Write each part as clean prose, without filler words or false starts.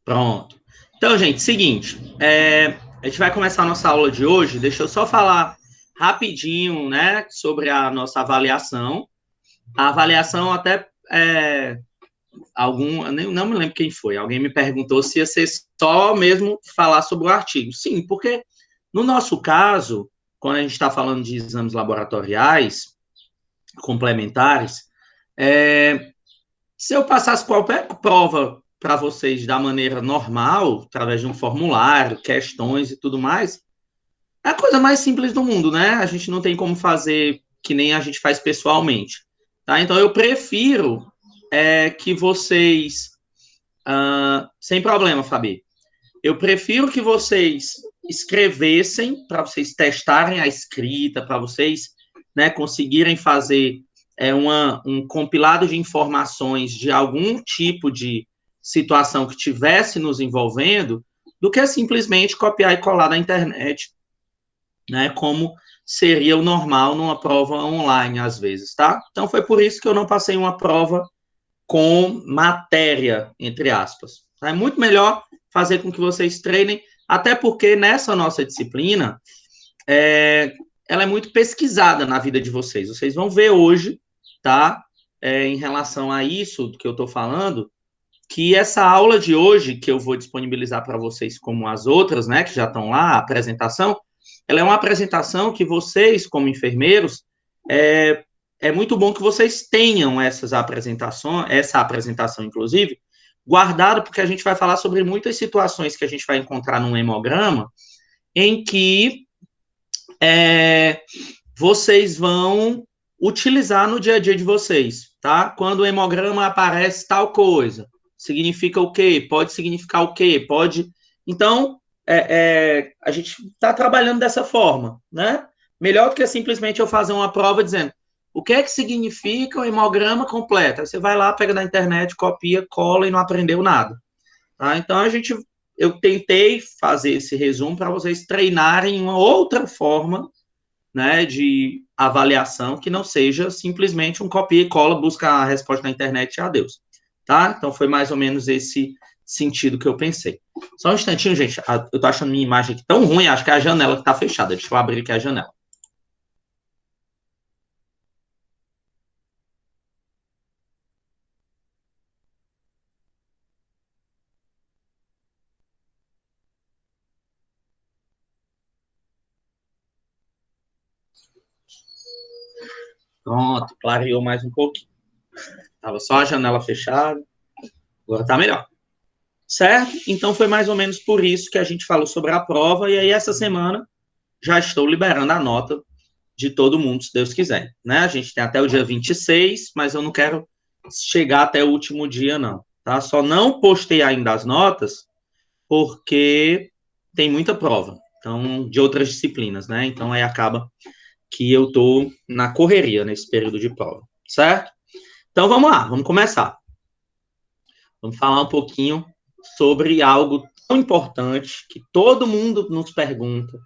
Pronto. Então, gente, seguinte, a gente vai começar a nossa aula de hoje. Deixa eu só falar rapidinho, né, sobre a nossa avaliação. A avaliação até não me lembro quem foi. Alguém me perguntou se ia ser só mesmo falar sobre o artigo. Sim, porque no nosso caso, quando a gente está falando de exames laboratoriais complementares, se eu passasse qualquer prova para vocês da maneira normal, através de um formulário, questões e tudo mais, é a coisa mais simples do mundo, né? A gente não tem como fazer que nem a gente faz pessoalmente, tá? Então, eu prefiro que vocês... sem problema, Fabi. Eu prefiro que vocês escrevessem, para vocês testarem a escrita, para vocês, né, conseguirem fazer um compilado de informações de algum tipo de situação que tivesse nos envolvendo, do que simplesmente copiar e colar na internet, né, como seria o normal numa prova online, às vezes, tá? Então, foi por isso que eu não passei uma prova com matéria, entre aspas. É muito melhor fazer com que vocês treinem, até porque nessa nossa disciplina, ela é muito pesquisada na vida de vocês. Vocês vão ver hoje, tá? Em relação a isso que eu estou falando, que essa aula de hoje, que eu vou disponibilizar para vocês como as outras, né, que já estão lá, a apresentação, ela é uma apresentação que vocês, como enfermeiros, é muito bom que vocês tenham essa apresentação, inclusive, guardada, porque a gente vai falar sobre muitas situações que a gente vai encontrar num hemograma, em que vocês vão utilizar no dia a dia de vocês, tá? Quando o hemograma aparece tal coisa, significa o quê? Pode significar o quê? Pode... Então, a gente está trabalhando dessa forma, né? Melhor do que simplesmente eu fazer uma prova dizendo o que é que significa o hemograma completo. Aí você vai lá, pega na internet, copia, cola e não aprendeu nada. Tá? Então, eu tentei fazer esse resumo para vocês treinarem uma outra forma, né, de avaliação que não seja simplesmente um copia e cola, busca a resposta na internet e adeus. Tá? Então, foi mais ou menos esse sentido que eu pensei. Só um instantinho, gente. Eu tô achando minha imagem aqui tão ruim, acho que é a janela que tá fechada. Deixa eu abrir aqui a janela. Pronto, clareou mais um pouquinho. Tava só a janela fechada. Agora tá melhor. Certo? Então, foi mais ou menos por isso que a gente falou sobre a prova. E aí, essa semana, já estou liberando a nota de todo mundo, se Deus quiser. Né? A gente tem até o dia 26, mas eu não quero chegar até o último dia, não. Tá? Só não postei ainda as notas, porque tem muita prova. Então, de outras disciplinas, né? Então, aí acaba que eu tô na correria nesse período de prova. Certo? Então, vamos lá, vamos começar. Vamos falar um pouquinho sobre algo tão importante que todo mundo nos pergunta,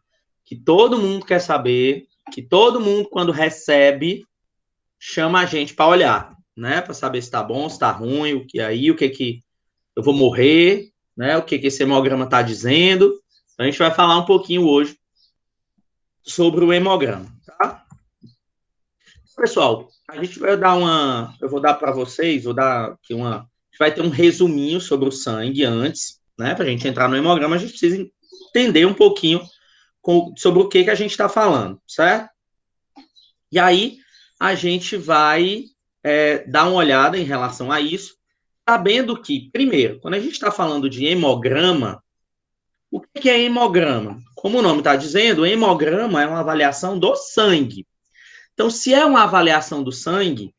que todo mundo quer saber, que todo mundo, quando recebe, chama a gente para olhar, né? Para saber se está bom, se está ruim, o que eu vou morrer, né? O que esse hemograma está dizendo. Então, a gente vai falar um pouquinho hoje sobre o hemograma, tá? Pessoal, a gente vai dar eu vou dar para vocês, vou dar aqui a gente vai ter um resuminho sobre o sangue antes, né? Para a gente entrar no hemograma, a gente precisa entender um pouquinho sobre o que a gente está falando, certo? E aí, a gente vai dar uma olhada em relação a isso, sabendo que, primeiro, quando a gente está falando de hemograma, o que é hemograma? Como o nome está dizendo, o hemograma é uma avaliação do sangue. Então, se é uma avaliação do sangue,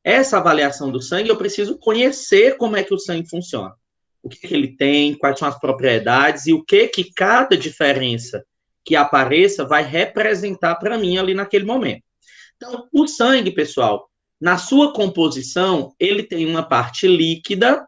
essa avaliação do sangue, eu preciso conhecer como é que o sangue funciona. O que ele tem, quais são as propriedades e o que cada diferença que apareça vai representar para mim ali naquele momento. Então, o sangue, pessoal, na sua composição, ele tem uma parte líquida,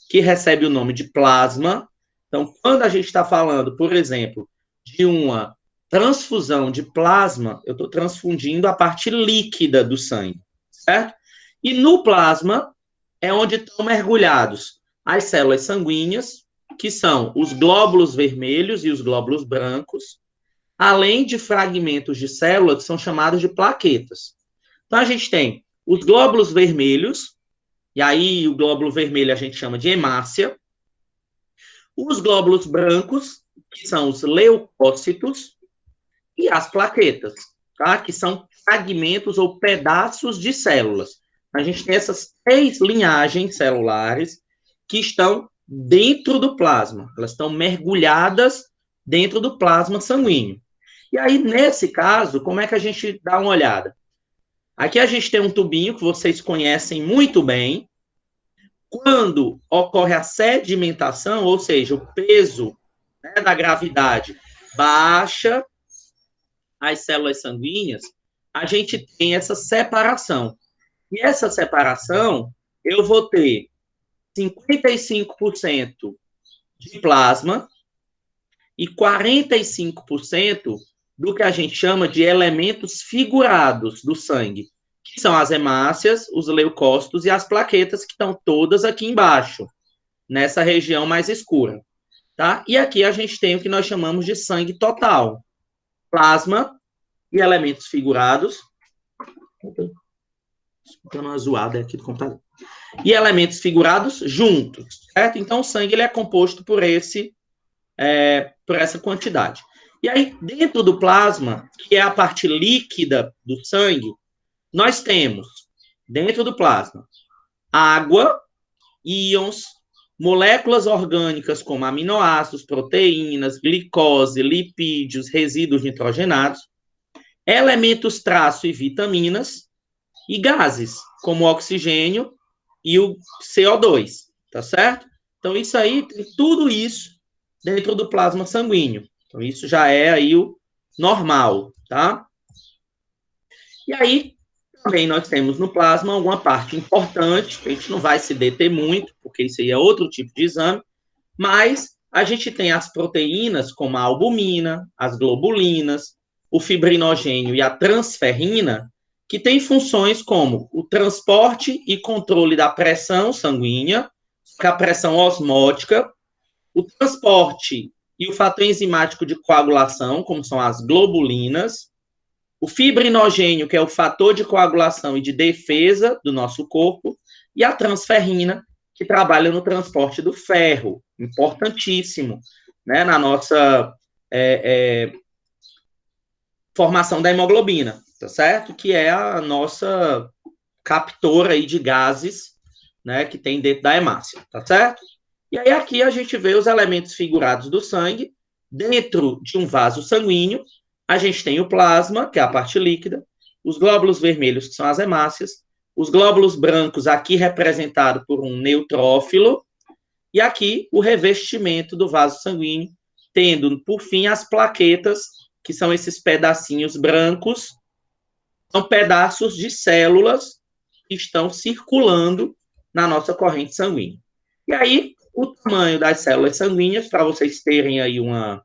que recebe o nome de plasma. Então, quando a gente está falando, por exemplo, de uma transfusão de plasma, eu estou transfundindo a parte líquida do sangue, certo? E no plasma é onde estão mergulhados as células sanguíneas, que são os glóbulos vermelhos e os glóbulos brancos, além de fragmentos de célula que são chamados de plaquetas. Então, a gente tem os glóbulos vermelhos, e aí o glóbulo vermelho a gente chama de hemácia, os glóbulos brancos, que são os leucócitos, e as plaquetas, tá? Que são fragmentos ou pedaços de células. A gente tem essas 3 linhagens celulares que estão dentro do plasma. Elas estão mergulhadas dentro do plasma sanguíneo. E aí, nesse caso, como é que a gente dá uma olhada? Aqui a gente tem um tubinho que vocês conhecem muito bem. Quando ocorre a sedimentação, ou seja, o peso, né, da gravidade baixa as células sanguíneas, a gente tem essa separação. E essa separação, eu vou ter 55% de plasma e 45% do que a gente chama de elementos figurados do sangue, que são as hemácias, os leucócitos e as plaquetas, que estão todas aqui embaixo, nessa região mais escura. Tá? E aqui a gente tem o que nós chamamos de sangue total. Plasma e elementos figurados. Estou uma zoada aqui do computador. E elementos figurados juntos, certo? Então, o sangue ele é composto por essa quantidade. E aí, dentro do plasma, que é a parte líquida do sangue, nós temos, dentro do plasma, água, íons, moléculas orgânicas como aminoácidos, proteínas, glicose, lipídios, resíduos nitrogenados, elementos traço e vitaminas, e gases, como o oxigênio e o CO2, tá certo? Então, isso aí, tem tudo isso dentro do plasma sanguíneo. Então, isso já é aí o normal, tá? E aí, também nós temos no plasma alguma parte importante, que a gente não vai se deter muito, porque isso aí é outro tipo de exame, mas a gente tem as proteínas, como a albumina, as globulinas, o fibrinogênio e a transferrina, que têm funções como o transporte e controle da pressão sanguínea, que é a pressão osmótica, o transporte e o fator enzimático de coagulação, como são as globulinas, o fibrinogênio, que é o fator de coagulação e de defesa do nosso corpo, e a transferrina, que trabalha no transporte do ferro, importantíssimo, né, na nossa formação da hemoglobina, tá certo? Que é a nossa captora aí de gases, né, que tem dentro da hemácia, tá certo? E aí aqui a gente vê os elementos figurados do sangue. Dentro de um vaso sanguíneo, a gente tem o plasma, que é a parte líquida, os glóbulos vermelhos, que são as hemácias, os glóbulos brancos, aqui representado por um neutrófilo, e aqui o revestimento do vaso sanguíneo, tendo, por fim, as plaquetas, que são esses pedacinhos brancos, são pedaços de células que estão circulando na nossa corrente sanguínea. E aí, o tamanho das células sanguíneas, para vocês terem aí uma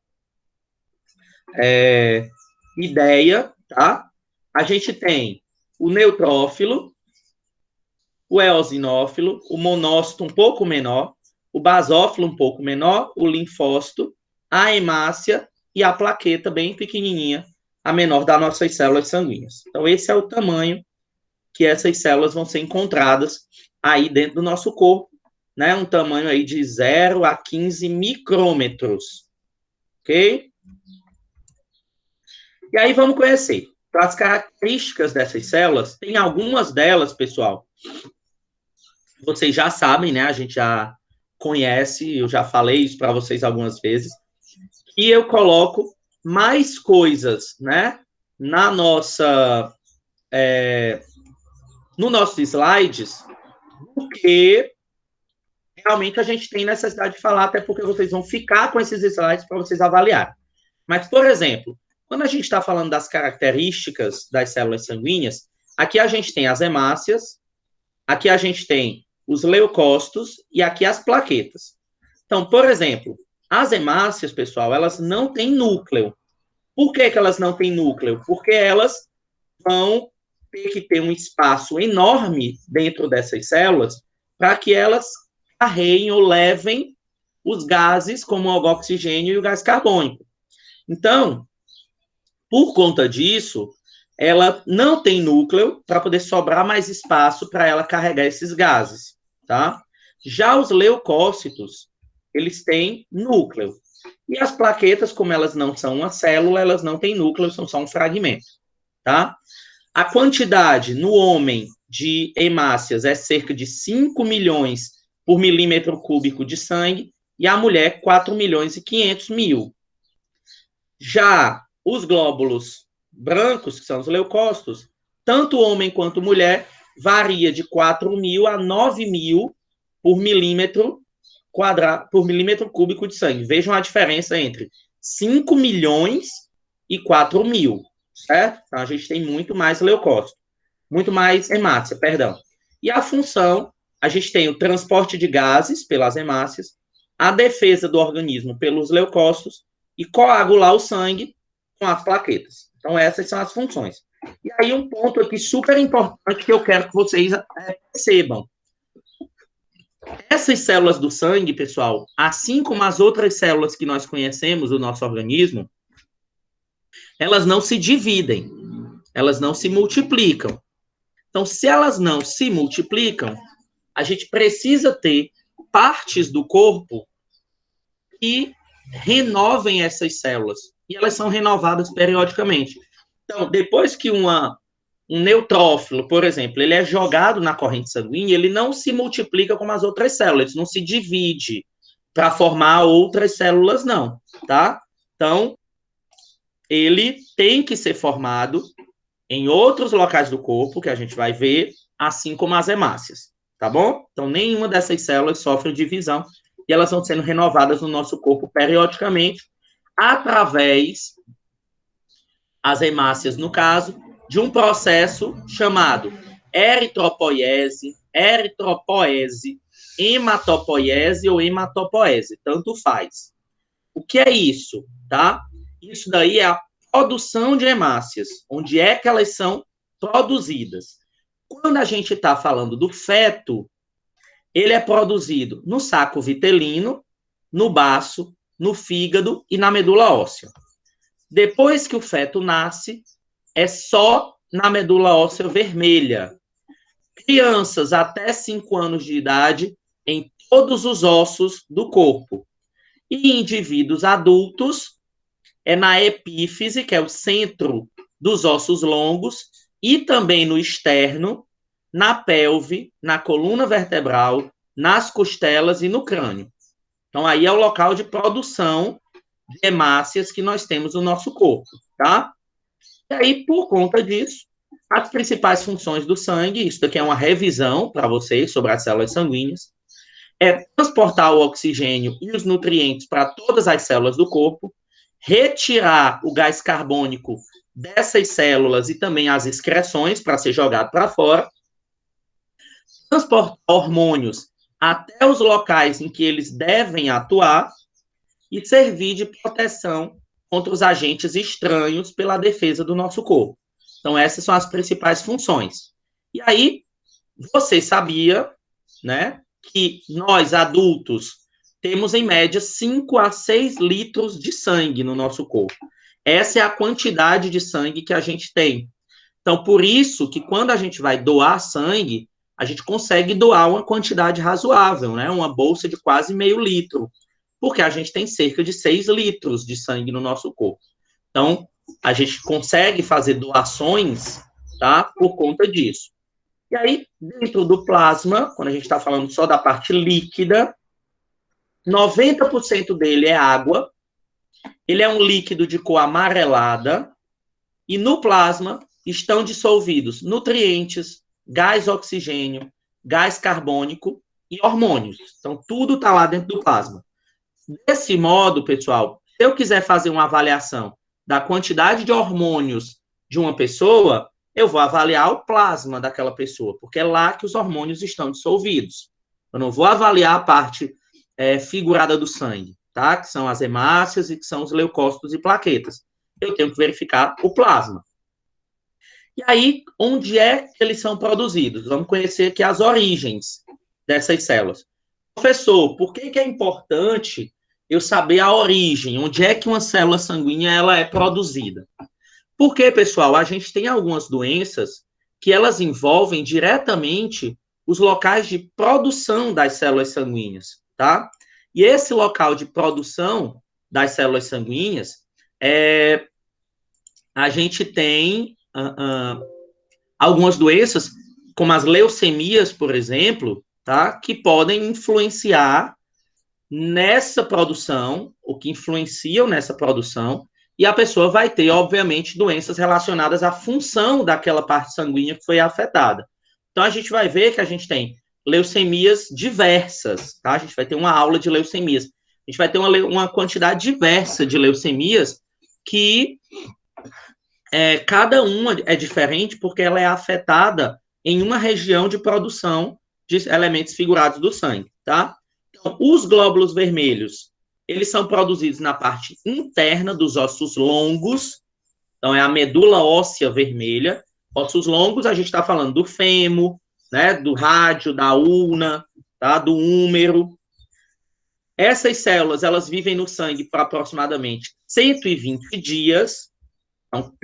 ideia, tá? A gente tem o neutrófilo, o eosinófilo, o monócito um pouco menor, o basófilo um pouco menor, o linfócito, a hemácia e a plaqueta bem pequenininha, a menor das nossas células sanguíneas. Então, esse é o tamanho que essas células vão ser encontradas aí dentro do nosso corpo, né? Um tamanho aí de 0 a 15 micrômetros, ok? E aí vamos conhecer as características dessas células. Tem algumas delas, pessoal, vocês já sabem, né? A gente já conhece, eu já falei isso para vocês algumas vezes, e eu coloco mais coisas, né, na nossa, nos nossos slides, do que realmente a gente tem necessidade de falar, até porque vocês vão ficar com esses slides para vocês avaliarem. Mas, por exemplo, quando a gente está falando das características das células sanguíneas, aqui a gente tem as hemácias, aqui a gente tem os leucócitos e aqui as plaquetas. Então, por exemplo, as hemácias, pessoal, elas não têm núcleo. Por que elas não têm núcleo? Porque elas vão ter que ter um espaço enorme dentro dessas células para que elas carreguem ou levem os gases, como o oxigênio e o gás carbônico. Então, por conta disso, ela não tem núcleo para poder sobrar mais espaço para ela carregar esses gases, tá? Já os leucócitos, eles têm núcleo. E as plaquetas, como elas não são uma célula, elas não têm núcleo, são só um fragmento, tá? A quantidade no homem de hemácias é cerca de 5 milhões por milímetro cúbico de sangue, e a mulher 4 milhões e 500 mil. Já os glóbulos brancos, que são os leucócitos, tanto homem quanto mulher, varia de 4 mil a 9 mil por milímetro cúbico de sangue. Vejam a diferença entre 5 milhões e 4 mil, certo? Então, a gente tem muito mais leucócito, muito mais hemácia, perdão. E a função, a gente tem o transporte de gases pelas hemácias, a defesa do organismo pelos leucócitos e coagular o sangue com as plaquetas. Então, essas são as funções. E aí, um ponto aqui super importante que eu quero que vocês percebam. Essas células do sangue, pessoal, assim como as outras células que nós conhecemos do nosso organismo, elas não se dividem, elas não se multiplicam. Então, se elas não se multiplicam, a gente precisa ter partes do corpo que renovem essas células. E elas são renovadas periodicamente. Então, depois que um neutrófilo, por exemplo, ele é jogado na corrente sanguínea, ele não se multiplica como as outras células, não se divide para formar outras células, não, tá? Então, ele tem que ser formado em outros locais do corpo, que a gente vai ver, assim como as hemácias, tá bom? Então, nenhuma dessas células sofre divisão e elas vão sendo renovadas no nosso corpo periodicamente, através, as hemácias, no caso, de um processo chamado eritropoiese, hematopoiese ou hematopoese, tanto faz. O que é isso, tá? Isso daí é a produção de hemácias, onde é que elas são produzidas. Quando a gente está falando do feto, ele é produzido no saco vitelino, no baço, no fígado e na medula óssea. Depois que o feto nasce, é só na medula óssea vermelha. Crianças até 5 anos de idade, em todos os ossos do corpo. E indivíduos adultos, é na epífise, que é o centro dos ossos longos, e também no externo, na pelve, na coluna vertebral, nas costelas e no crânio. Então, aí é o local de produção de hemácias que nós temos no nosso corpo, tá? E aí, por conta disso, as principais funções do sangue, isso daqui é uma revisão para vocês sobre as células sanguíneas, é transportar o oxigênio e os nutrientes para todas as células do corpo, retirar o gás carbônico dessas células e também as excreções para ser jogado para fora, transportar hormônios até os locais em que eles devem atuar e servir de proteção contra os agentes estranhos pela defesa do nosso corpo. Então, essas são as principais funções. E aí, você sabia, né, que nós, adultos, temos, em média, 5 a 6 litros de sangue no nosso corpo. Essa é a quantidade de sangue que a gente tem. Então, por isso que quando a gente vai doar sangue, a gente consegue doar uma quantidade razoável, né? Uma bolsa de quase meio litro, porque a gente tem cerca de 6 litros de sangue no nosso corpo. Então, a gente consegue fazer doações, tá? Por conta disso. E aí, dentro do plasma, quando a gente está falando só da parte líquida, 90% dele é água, ele é um líquido de cor amarelada, e no plasma estão dissolvidos nutrientes, gás oxigênio, gás carbônico e hormônios. Então, tudo está lá dentro do plasma. Desse modo, pessoal, se eu quiser fazer uma avaliação da quantidade de hormônios de uma pessoa, eu vou avaliar o plasma daquela pessoa, porque é lá que os hormônios estão dissolvidos. Eu não vou avaliar a parte figurada do sangue, tá? Que são as hemácias e que são os leucócitos e plaquetas. Eu tenho que verificar o plasma. E aí, onde é que eles são produzidos? Vamos conhecer aqui as origens dessas células. Professor, por que é importante eu saber a origem, onde é que uma célula sanguínea ela é produzida? Porque, pessoal, a gente tem algumas doenças que elas envolvem diretamente os locais de produção das células sanguíneas, tá? E esse local de produção das células sanguíneas, a gente tem algumas doenças, como as leucemias, por exemplo, tá? Que podem influenciar nessa produção, o que influenciam nessa produção, e a pessoa vai ter, obviamente, doenças relacionadas à função daquela parte sanguínea que foi afetada. Então, a gente vai ver que a gente tem leucemias diversas, tá? A gente vai ter uma aula de leucemias. A gente vai ter uma quantidade diversa de leucemias que cada uma é diferente porque ela é afetada em uma região de produção de elementos figurados do sangue, tá? Então, os glóbulos vermelhos, eles são produzidos na parte interna dos ossos longos, então é a medula óssea vermelha. Ossos longos, a gente está falando do fêmur, né, do rádio, da ulna, tá, do húmero. Essas células, elas vivem no sangue por aproximadamente 120 dias, então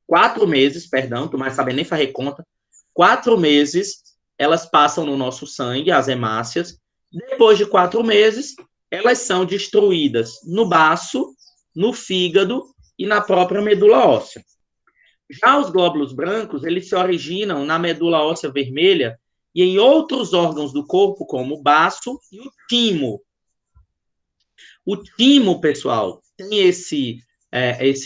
4 meses, perdão, tu mais sabe nem fazer conta, 4 meses elas passam no nosso sangue, as hemácias. Depois de 4 meses, elas são destruídas no baço, no fígado e na própria medula óssea. Já os glóbulos brancos, eles se originam na medula óssea vermelha e em outros órgãos do corpo, como o baço e o timo. O timo, pessoal, tem esse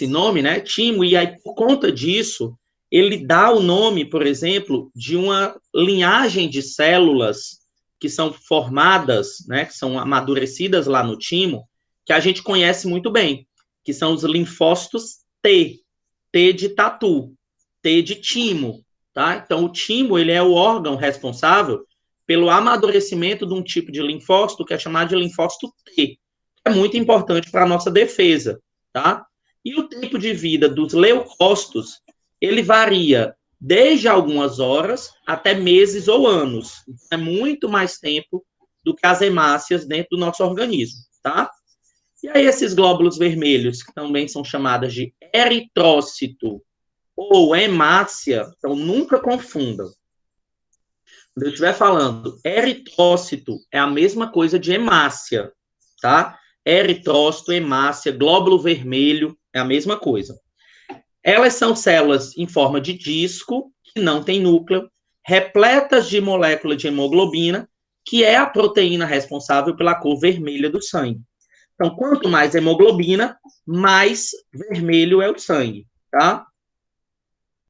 nome, né, timo, e aí, por conta disso, ele dá o nome, por exemplo, de uma linhagem de células que são formadas, né, que são amadurecidas lá no timo, que a gente conhece muito bem, que são os linfócitos T, T de tatu, T de timo, tá? Então, o timo, ele é o órgão responsável pelo amadurecimento de um tipo de linfócito que é chamado de linfócito T, que é muito importante para a nossa defesa, tá? E o tempo de vida dos leucócitos, ele varia desde algumas horas até meses ou anos. É muito mais tempo do que as hemácias dentro do nosso organismo, tá? E aí esses glóbulos vermelhos, que também são chamadas de eritrócito ou hemácia, então nunca confundam. Quando eu estiver falando eritrócito, é a mesma coisa de hemácia, tá? Eritrócito, hemácia, glóbulo vermelho, é a mesma coisa. Elas são células em forma de disco, que não tem núcleo, repletas de molécula de hemoglobina, que é a proteína responsável pela cor vermelha do sangue. Então, quanto mais hemoglobina, mais vermelho é o sangue, tá?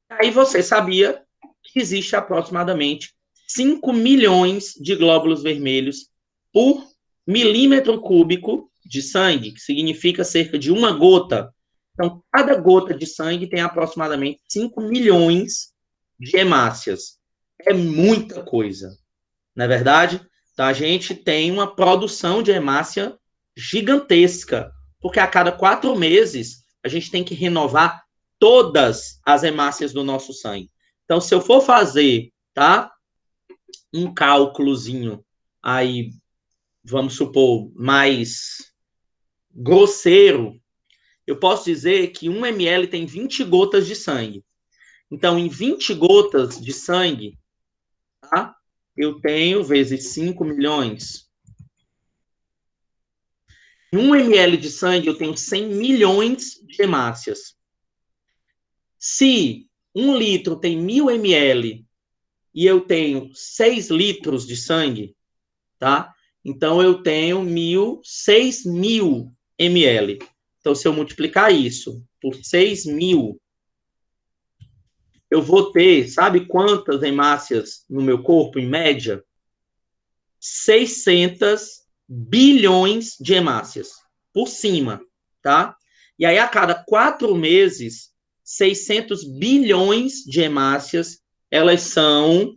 Aí você sabia que existe aproximadamente 5 milhões de glóbulos vermelhos por milímetro cúbico de sangue, que significa cerca de uma gota. Então, cada gota de sangue tem aproximadamente 5 milhões de hemácias. É muita coisa, não é verdade? Então, a gente tem uma produção de hemácia gigantesca, porque a cada 4 meses a gente tem que renovar todas as hemácias do nosso sangue. Então, se eu for fazer, tá, um cálculozinho aí, vamos supor, mais grosseiro, eu posso dizer que 1 ml tem 20 gotas de sangue. Então, em 20 gotas de sangue, tá, eu tenho vezes 5 milhões. Em 1 ml de sangue, eu tenho 100 milhões de hemácias. Se 1 litro tem 1.000 ml e eu tenho 6 litros de sangue, tá? Então, eu tenho 6.000 ml. Então, se eu multiplicar isso por 6.000, eu vou ter, sabe quantas hemácias no meu corpo, em média? 600 bilhões de hemácias por cima, tá? E aí, a cada 4 meses, 600 bilhões de hemácias, elas são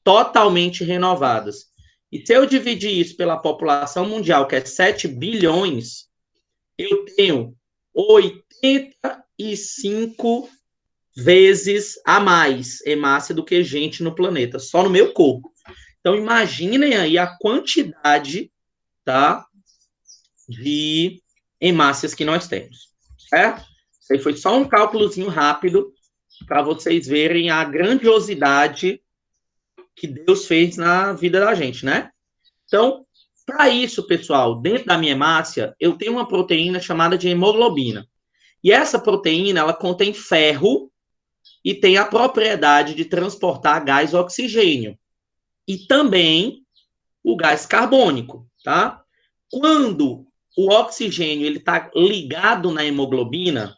totalmente renovadas. E se eu dividir isso pela população mundial, que é 7 bilhões, eu tenho 85 vezes a mais hemácia do que gente no planeta, só no meu corpo. Então, imaginem aí a quantidade, tá, de hemácias que nós temos, certo? Isso aí foi só um cálculozinho rápido para vocês verem a grandiosidade que Deus fez na vida da gente, né? Então, para isso, pessoal, dentro da minha hemácia, eu tenho uma proteína chamada de hemoglobina. E essa proteína, ela contém ferro e tem a propriedade de transportar gás oxigênio. E também o gás carbônico, tá? Quando o oxigênio ele está ligado na hemoglobina,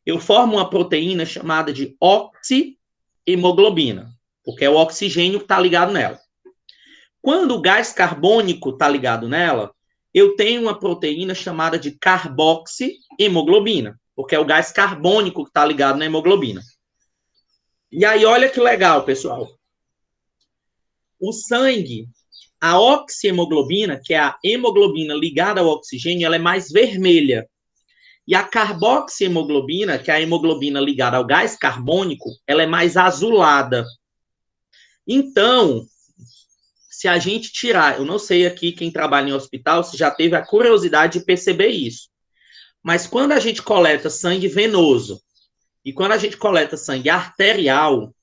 eu formo uma proteína chamada de oxihemoglobina, porque é o oxigênio que está ligado nela. Quando o gás carbônico está ligado nela, eu tenho uma proteína chamada de carboxihemoglobina, porque é o gás carbônico que está ligado na hemoglobina. E aí, olha que legal, pessoal. O sangue, a oxihemoglobina, que é a hemoglobina ligada ao oxigênio, ela é mais vermelha. E a carboxihemoglobina, que é a hemoglobina ligada ao gás carbônico, ela é mais azulada. Então, se a gente tirar, eu não sei aqui quem trabalha em hospital se já teve a curiosidade de perceber isso, mas quando a gente coleta sangue venoso e quando a gente coleta sangue arterial,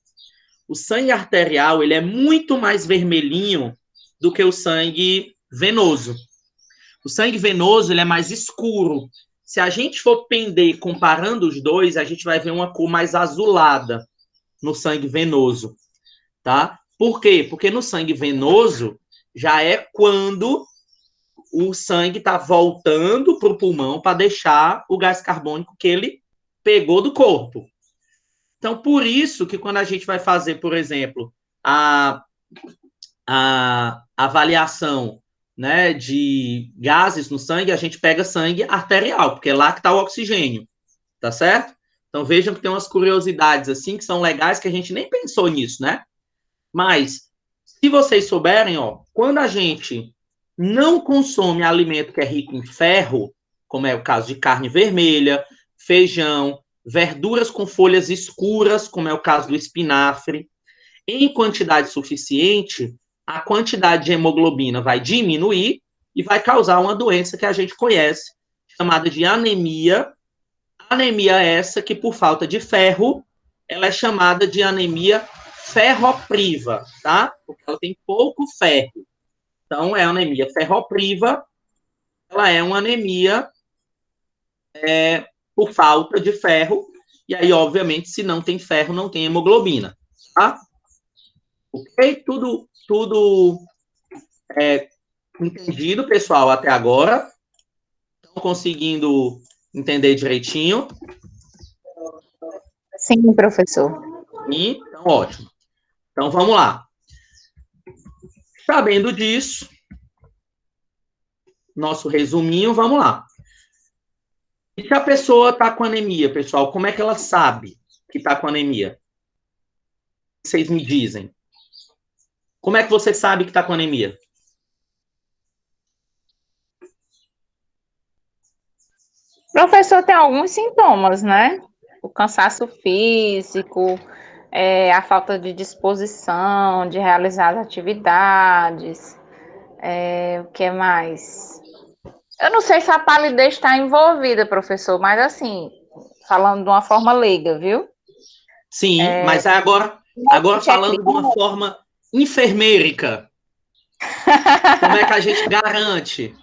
o sangue arterial ele é muito mais vermelhinho do que o sangue venoso. O sangue venoso ele é mais escuro. Se a gente for pender comparando os dois, a gente vai ver uma cor mais azulada no sangue venoso, tá? Por quê? Porque no sangue venoso já é quando o sangue está voltando para o pulmão para deixar o gás carbônico que ele pegou do corpo. Então, por isso que quando a gente vai fazer, por exemplo, a avaliação, né, de gases no sangue, a gente pega sangue arterial, porque é lá que está o oxigênio, tá certo? Então, vejam que tem umas curiosidades assim que são legais que a gente nem pensou nisso, né? Mas, se vocês souberem, ó, quando a gente não consome alimento que é rico em ferro, como é o caso de carne vermelha, feijão, verduras com folhas escuras, como é o caso do espinafre, em quantidade suficiente, a quantidade de hemoglobina vai diminuir e vai causar uma doença que a gente conhece, chamada de anemia. Anemia essa que, por falta de ferro, ela é chamada de anemia ferropriva, tá? Porque ela tem pouco ferro. Então, é anemia ferropriva, ela é uma anemia por falta de ferro, e aí, obviamente, se não tem ferro, não tem hemoglobina, tá? Ok? Tudo entendido, pessoal, até agora? Estão conseguindo entender direitinho? Sim, professor. Então, ótimo. Então, vamos lá. Sabendo disso, nosso resuminho, vamos lá. E se a pessoa está com anemia, pessoal, como é que ela sabe que está com anemia? Vocês me dizem. Como é que você sabe que está com anemia? Professor, tem alguns sintomas, né? O cansaço físico, a falta de disposição de realizar as atividades, o que mais? Eu não sei se a palidez está envolvida, professor, mas assim, falando de uma forma leiga, viu? Sim, mas agora falando de uma forma enfermeirica. Como é que a gente garante?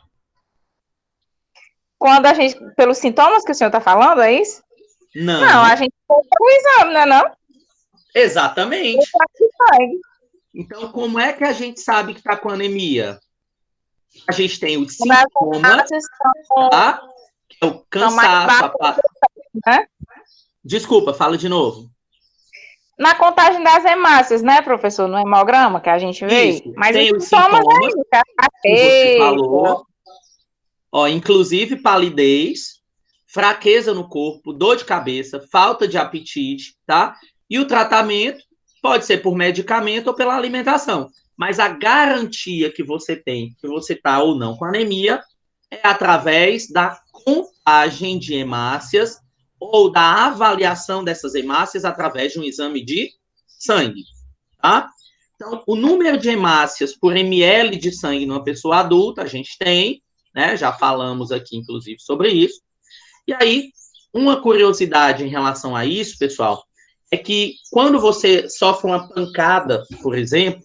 Quando a gente, pelos sintomas que o senhor está falando, é isso? Não, a Não. gente faz o exame, não é não? Exatamente. Então, como é que a gente sabe que está com anemia? A gente tem os sintomas, tá? Que é o cansaço, né? Desculpa, fala de novo. Na contagem das hemácias, né, professor? No hemograma que a gente vê. Isso, Mas tem os os sintomas que você falou. Ó, inclusive palidez, fraqueza no corpo, dor de cabeça, falta de apetite, tá? E o tratamento pode ser por medicamento ou pela alimentação. Mas a garantia que você tem, que você está ou não com anemia, é através da contagem de hemácias ou da avaliação dessas hemácias através de um exame de sangue, tá? Então, o número de hemácias por ml de sangue numa pessoa adulta, a gente tem, né? Já falamos aqui, inclusive, sobre isso. E aí, uma curiosidade em relação a isso, pessoal, é que quando você sofre uma pancada, por exemplo,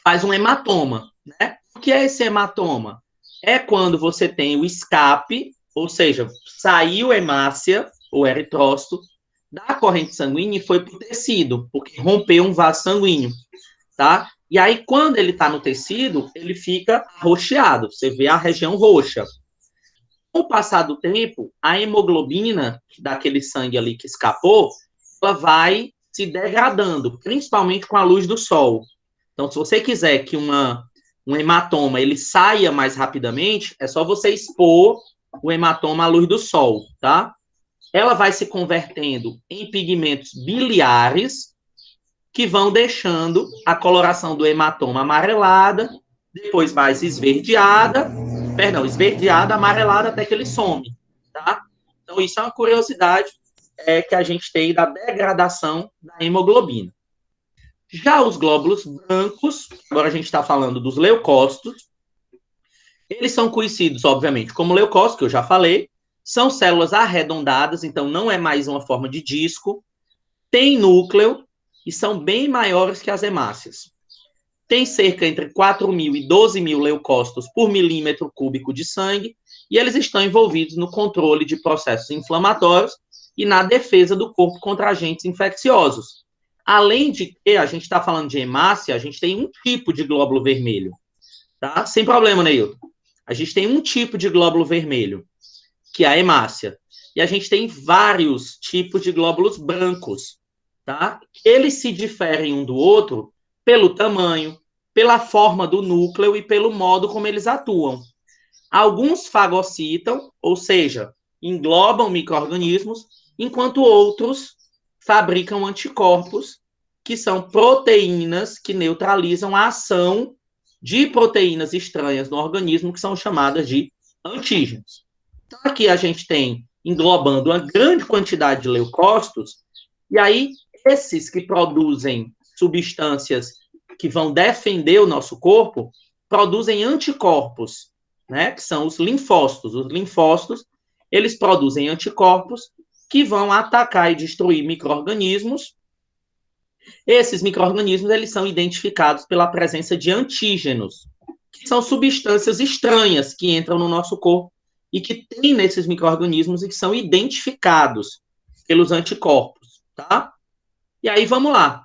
faz um hematoma, né? O que é esse hematoma? É quando você tem o escape, ou seja, saiu hemácia, ou eritrócito, da corrente sanguínea e foi para o tecido, porque rompeu um vaso sanguíneo, tá? E aí, quando ele está no tecido, ele fica roxeado, você vê a região roxa. Com o passar do tempo, a hemoglobina daquele sangue ali que escapou, ela vai se degradando, principalmente com a luz do sol. Então, se você quiser que um hematoma ele saia mais rapidamente, é só você expor o hematoma à luz do sol, tá? Ela vai se convertendo em pigmentos biliares que vão deixando a coloração do hematoma amarelada, depois mais esverdeada, amarelada até que ele some, tá? Então, isso é uma curiosidade que a gente tem da degradação da hemoglobina. Já os glóbulos brancos, agora a gente está falando dos leucócitos, eles são conhecidos, obviamente, como leucócitos, que eu já falei, são células arredondadas, então não é mais uma forma de disco, tem núcleo e são bem maiores que as hemácias. Tem cerca entre 4.000 e 12.000 leucócitos por milímetro cúbico de sangue, e eles estão envolvidos no controle de processos inflamatórios e na defesa do corpo contra agentes infecciosos. Além de que, a gente está falando de hemácia, a gente tem um tipo de glóbulo vermelho, tá? Sem problema, Neilton. A gente tem um tipo de glóbulo vermelho, que é a hemácia. E a gente tem vários tipos de glóbulos brancos, tá? Eles se diferem um do outro pelo tamanho, pela forma do núcleo e pelo modo como eles atuam. Alguns fagocitam, ou seja, englobam micro-organismos, enquanto outros fabricam anticorpos, que são proteínas que neutralizam a ação de proteínas estranhas no organismo, que são chamadas de antígenos. Então, aqui a gente tem, englobando uma grande quantidade de leucócitos, e aí esses que produzem substâncias que vão defender o nosso corpo, produzem anticorpos, né, que são os linfócitos. Os linfócitos, eles produzem anticorpos que vão atacar e destruir micro-organismos. Esses micro-organismos, eles são identificados pela presença de antígenos, que são substâncias estranhas que entram no nosso corpo e que tem nesses micro-organismos e que são identificados pelos anticorpos, tá? E aí, vamos lá.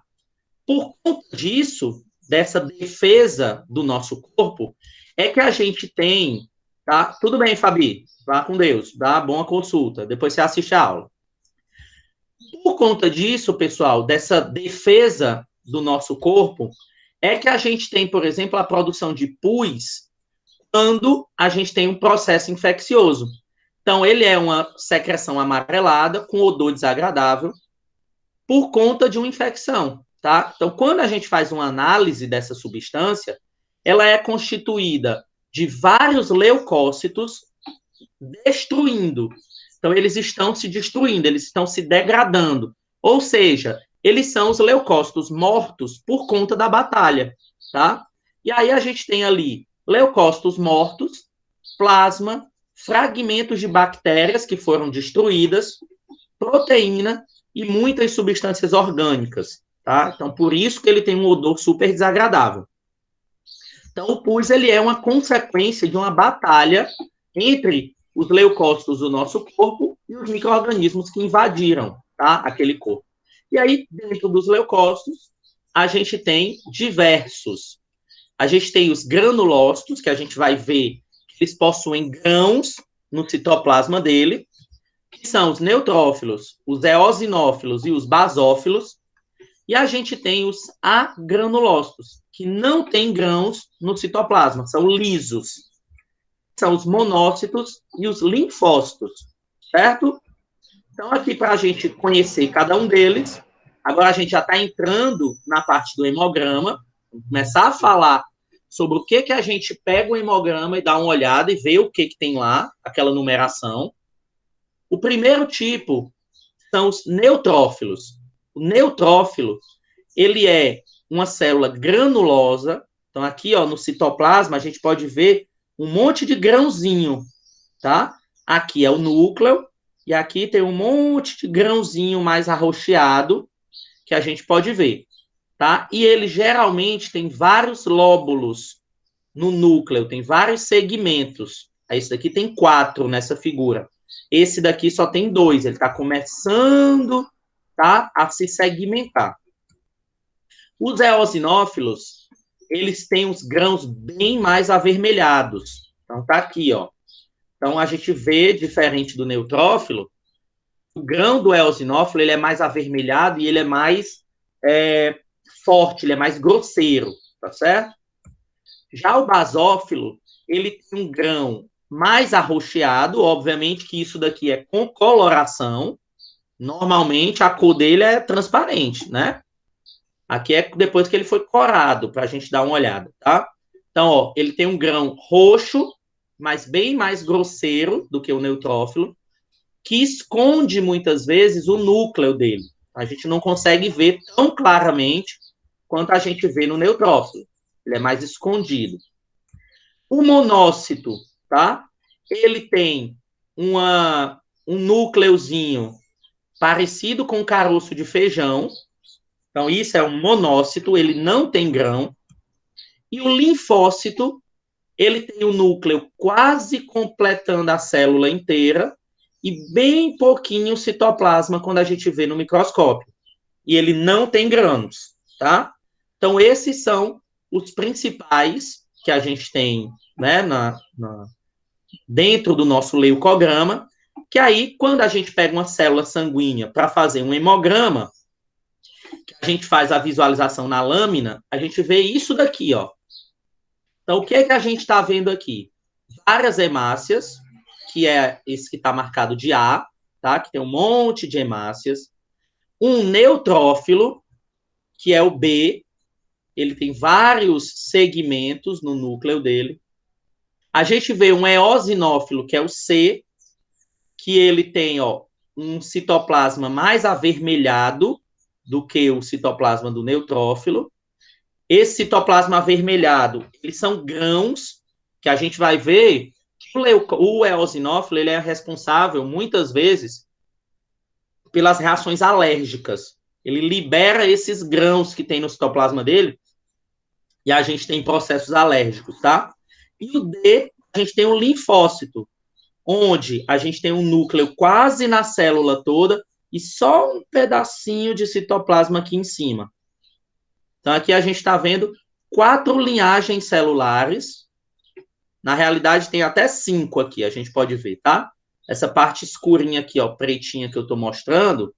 Por conta disso, dessa defesa do nosso corpo, é que a gente tem, tá? Tudo bem, Fabi, vá com Deus, dá boa consulta, depois você assiste a aula. Por conta disso, pessoal, dessa defesa do nosso corpo, é que a gente tem, por exemplo, a produção de pus quando a gente tem um processo infeccioso. Então, ele é uma secreção amarelada com odor desagradável por conta de uma infecção, tá? Então, quando a gente faz uma análise dessa substância, ela é constituída de vários leucócitos destruindo. Então, eles estão se destruindo, eles estão se degradando. Ou seja, eles são os leucócitos mortos por conta da batalha, tá? E aí a gente tem ali leucócitos mortos, plasma, fragmentos de bactérias que foram destruídas, proteína e muitas substâncias orgânicas, tá? Então, por isso que ele tem um odor super desagradável. Então, o pus, ele é uma consequência de uma batalha entre os leucócitos do nosso corpo e os micro-organismos que invadiram, tá, aquele corpo. E aí, dentro dos leucócitos, a gente tem diversos. A gente tem os granulócitos, que a gente vai ver que eles possuem grãos no citoplasma dele, que são os neutrófilos, os eosinófilos e os basófilos. E a gente tem os agranulócitos, que não têm grãos no citoplasma, são lisos. São os monócitos e os linfócitos, certo? Então, aqui para a gente conhecer cada um deles, agora a gente já está entrando na parte do hemograma, vamos começar a falar sobre o que a gente pega o hemograma e dá uma olhada e vê o que tem lá, aquela numeração. O primeiro tipo são os neutrófilos. O neutrófilo, ele é uma célula granulosa. Então, aqui, ó, no citoplasma, a gente pode ver um monte de grãozinho, tá? Aqui é o núcleo, e aqui tem um monte de grãozinho mais arroxeado, que a gente pode ver, tá? E ele geralmente tem vários lóbulos no núcleo, tem vários segmentos. Esse daqui tem 4 nessa figura. Esse daqui só tem 2, ele está começando, tá, a se segmentar. Os eosinófilos, eles têm os grãos bem mais avermelhados. Então, tá aqui, ó. Então, a gente vê, diferente do neutrófilo, o grão do eosinófilo, ele é mais avermelhado e ele é mais forte, ele é mais grosseiro, tá certo? Já o basófilo, ele tem um grão mais arroxeado, obviamente que isso daqui é com coloração. Normalmente, a cor dele é transparente, né? Aqui é depois que ele foi corado, para a gente dar uma olhada, tá? Então, ó, ele tem um grão roxo, mas bem mais grosseiro do que o neutrófilo, que esconde muitas vezes o núcleo dele. A gente não consegue ver tão claramente quanto a gente vê no neutrófilo. Ele é mais escondido. O monócito, tá? Ele tem um núcleozinho parecido com caroço de feijão. Então, isso é um monócito, ele não tem grão. E o linfócito, ele tem o núcleo quase completando a célula inteira e bem pouquinho citoplasma quando a gente vê no microscópio. E ele não tem grãos, tá? Então, esses são os principais que a gente tem, né, dentro do nosso leucograma, que aí, quando a gente pega uma célula sanguínea para fazer um hemograma, que a gente faz a visualização na lâmina, a gente vê isso daqui, ó. Então, o que é que a gente está vendo aqui? Várias hemácias, que é esse que está marcado de A, tá? Que tem um monte de hemácias. Um neutrófilo, que é o B, ele tem vários segmentos no núcleo dele. A gente vê um eosinófilo, que é o C, que ele tem, ó, um citoplasma mais avermelhado do que o citoplasma do neutrófilo. Esse citoplasma avermelhado, eles são grãos, que a gente vai ver. O eosinófilo, ele é responsável, muitas vezes, pelas reações alérgicas. Ele libera esses grãos que tem no citoplasma dele, e a gente tem processos alérgicos, tá? E o D, a gente tem o linfócito, onde a gente tem um núcleo quase na célula toda e só um pedacinho de citoplasma aqui em cima. Então, aqui a gente está vendo 4 linhagens celulares. Na realidade, tem até 5 aqui, a gente pode ver, tá? Essa parte escurinha aqui, ó, pretinha que eu estou mostrando,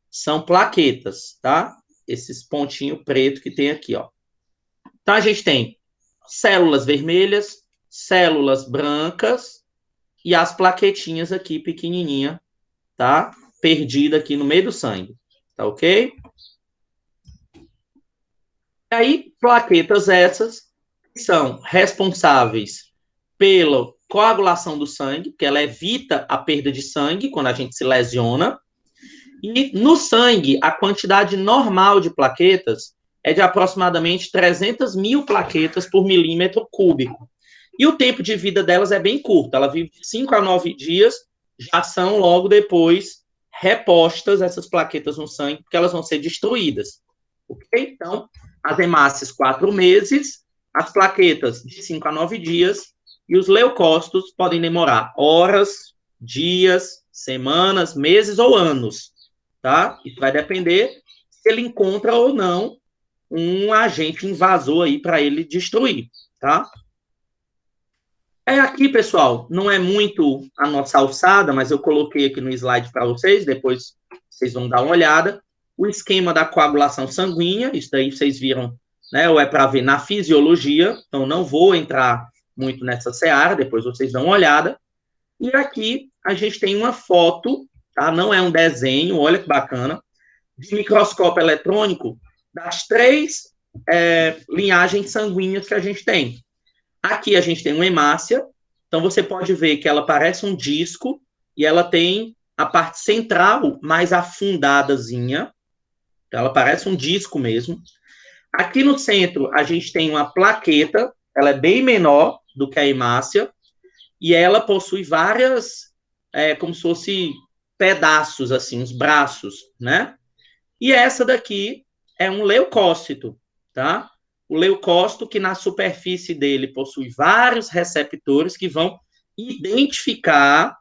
são plaquetas, tá? Esses pontinhos pretos que tem aqui, ó. Então, a gente tem células vermelhas, células brancas e as plaquetinhas aqui, pequenininha, tá? Perdida aqui no meio do sangue, tá ok? E aí, plaquetas essas são responsáveis pela coagulação do sangue, porque ela evita a perda de sangue quando a gente se lesiona. E no sangue, a quantidade normal de plaquetas é de aproximadamente 300 mil plaquetas por milímetro cúbico. E o tempo de vida delas é bem curto, ela vive de 5 a 9 dias, já são logo depois repostas essas plaquetas no sangue, porque elas vão ser destruídas. Ok? Então, as hemácias 4 meses, as plaquetas de 5 a 9 dias, e os leucócitos podem demorar horas, dias, semanas, meses ou anos, tá? Isso vai depender se ele encontra ou não um agente invasor aí para ele destruir, tá? Aqui, pessoal, não é muito a nossa alçada, mas eu coloquei aqui no slide para vocês, depois vocês vão dar uma olhada. O esquema da coagulação sanguínea, isso daí vocês viram, né? Ou é para ver na fisiologia, então não vou entrar muito nessa seara, depois vocês dão uma olhada. E aqui a gente tem uma foto, tá? Não é um desenho, olha que bacana, de microscópio eletrônico das 3 linhagens sanguíneas que a gente tem. Aqui a gente tem uma hemácia, então você pode ver que ela parece um disco e ela tem a parte central mais afundadazinha, então ela parece um disco mesmo. Aqui no centro, a gente tem uma plaqueta, ela é bem menor do que a hemácia, e ela possui várias, como se fosse pedaços, assim, os braços, né? E essa daqui é um leucócito, tá? O leucócito, que na superfície dele possui vários receptores que vão identificar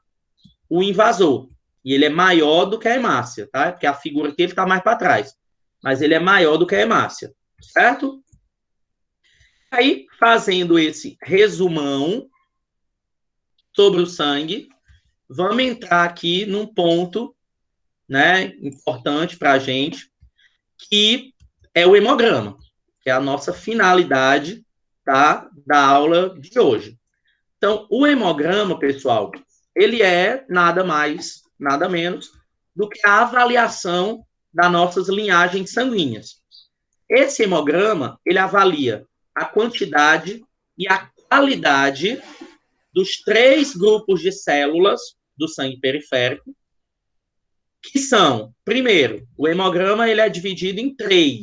o invasor. E ele é maior do que a hemácia, tá? Porque a figura aqui ele está mais para trás. Mas ele é maior do que a hemácia, certo? Aí, fazendo esse resumão sobre o sangue, vamos entrar aqui num ponto, né, importante para a gente, que é o hemograma, que é a nossa finalidade, tá, da aula de hoje. Então, o hemograma, pessoal, ele é nada mais, nada menos do que a avaliação das nossas linhagens sanguíneas. Esse hemograma, ele avalia a quantidade e a qualidade dos 3 grupos de células do sangue periférico, que são, primeiro, o hemograma ele é dividido em 3,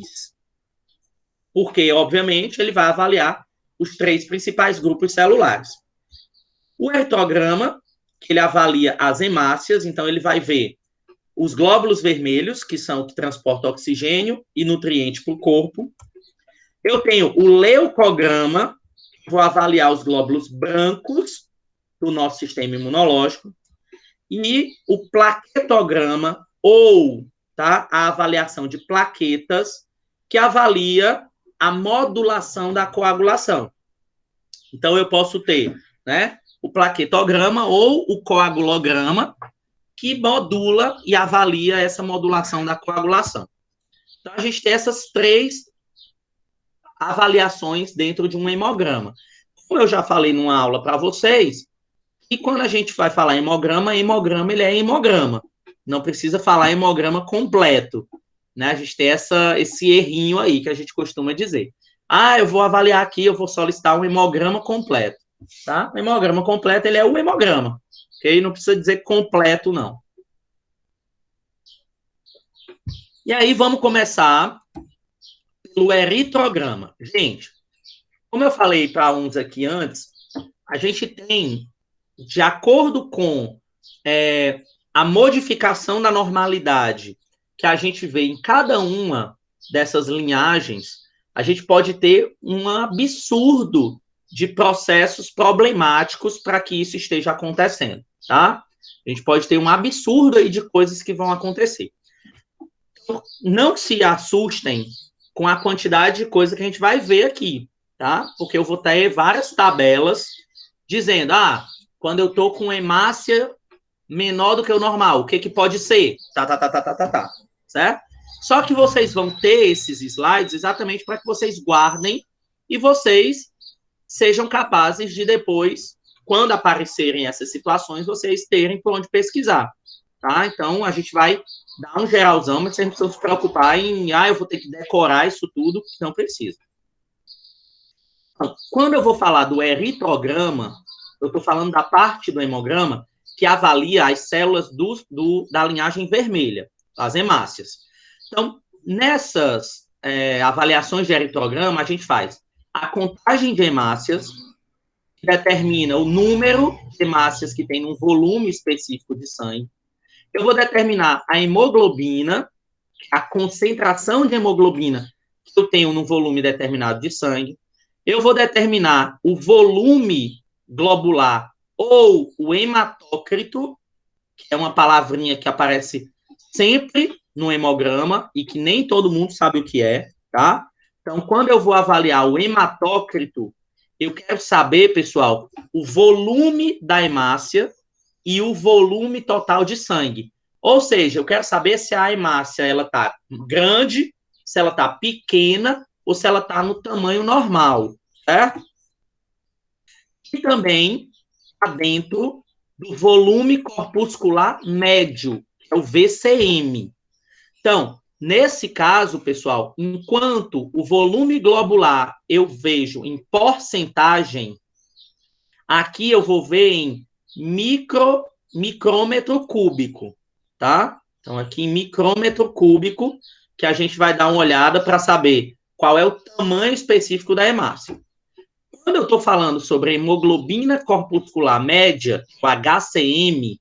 porque, obviamente, ele vai avaliar os 3 principais grupos celulares. O eritrograma, que ele avalia as hemácias, então ele vai ver os glóbulos vermelhos, que são o que transportam oxigênio e nutriente para o corpo. Eu tenho o leucograma, que vou avaliar os glóbulos brancos do nosso sistema imunológico, e o plaquetograma, ou tá, a avaliação de plaquetas, que avalia a modulação da coagulação. Então, eu posso ter, né, o plaquetograma ou o coagulograma, que modula e avalia essa modulação da coagulação. Então, a gente tem essas 3 avaliações dentro de um hemograma. Como eu já falei numa aula para vocês, e quando a gente vai falar hemograma ele é hemograma. Não precisa falar hemograma completo, né? A gente tem esse errinho aí que a gente costuma dizer. Ah, eu vou avaliar aqui, eu vou solicitar um hemograma completo, tá? O hemograma completo, ele é o hemograma, ok? Não precisa dizer completo, não. E aí, vamos começar pelo eritrograma. Gente, como eu falei para uns aqui antes, a gente tem, de acordo com a modificação da normalidade que a gente vê em cada uma dessas linhagens, a gente pode ter um absurdo de processos problemáticos para que isso esteja acontecendo, tá? A gente pode ter um absurdo aí de coisas que vão acontecer. Não se assustem com a quantidade de coisa que a gente vai ver aqui, tá? Porque eu vou ter várias tabelas dizendo, quando eu tô com hemácia menor do que o normal, o que pode ser? Certo? Só que vocês vão ter esses slides exatamente para que vocês guardem e vocês sejam capazes de depois, quando aparecerem essas situações, vocês terem por onde pesquisar, tá? Então, a gente vai dar um geralzão, mas vocês não precisam se preocupar em, eu vou ter que decorar isso tudo, não precisa. Então, quando eu vou falar do eritrograma, eu estou falando da parte do hemograma que avalia as células da linhagem vermelha, as hemácias. Então, nessas avaliações de eritrograma, a gente faz a contagem de hemácias, que determina o número de hemácias que tem num volume específico de sangue. Eu vou determinar a hemoglobina, a concentração de hemoglobina que eu tenho num volume determinado de sangue. Eu vou determinar o volume globular ou o hematócrito, que é uma palavrinha que aparece sempre no hemograma e que nem todo mundo sabe o que é, tá? Então, quando eu vou avaliar o hematócrito, eu quero saber, pessoal, o volume da hemácia e o volume total de sangue. Ou seja, eu quero saber se a hemácia ela tá grande, se ela tá pequena ou se ela tá no tamanho normal, certo? E também está dentro do volume corpuscular médio, que é o VCM. Então, nesse caso, pessoal, enquanto o volume globular eu vejo em porcentagem, aqui eu vou ver em micrômetro cúbico, tá? Então, aqui em micrômetro cúbico, que a gente vai dar uma olhada para saber qual é o tamanho específico da hemácia. Quando eu estou falando sobre a hemoglobina corpuscular média, o HCM,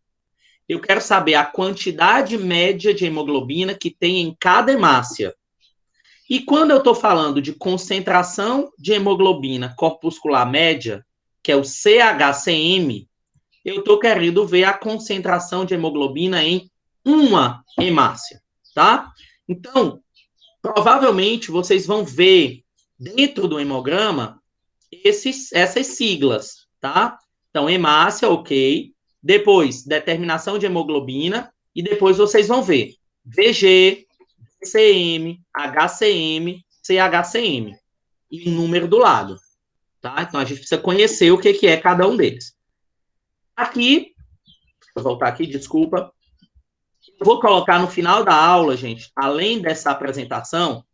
eu quero saber a quantidade média de hemoglobina que tem em cada hemácia. E quando eu estou falando de concentração de hemoglobina corpuscular média, que é o CHCM, eu estou querendo ver a concentração de hemoglobina em uma hemácia, tá? Então, provavelmente vocês vão ver dentro do hemograma essas siglas, tá? Então, hemácia, ok. Depois, determinação de hemoglobina. E depois vocês vão ver VG, VCM, HCM, CHCM. E o número do lado, tá? Então, a gente precisa conhecer o que é cada um deles. Aqui, vou voltar aqui, desculpa. Vou colocar no final da aula, gente, além dessa apresentação,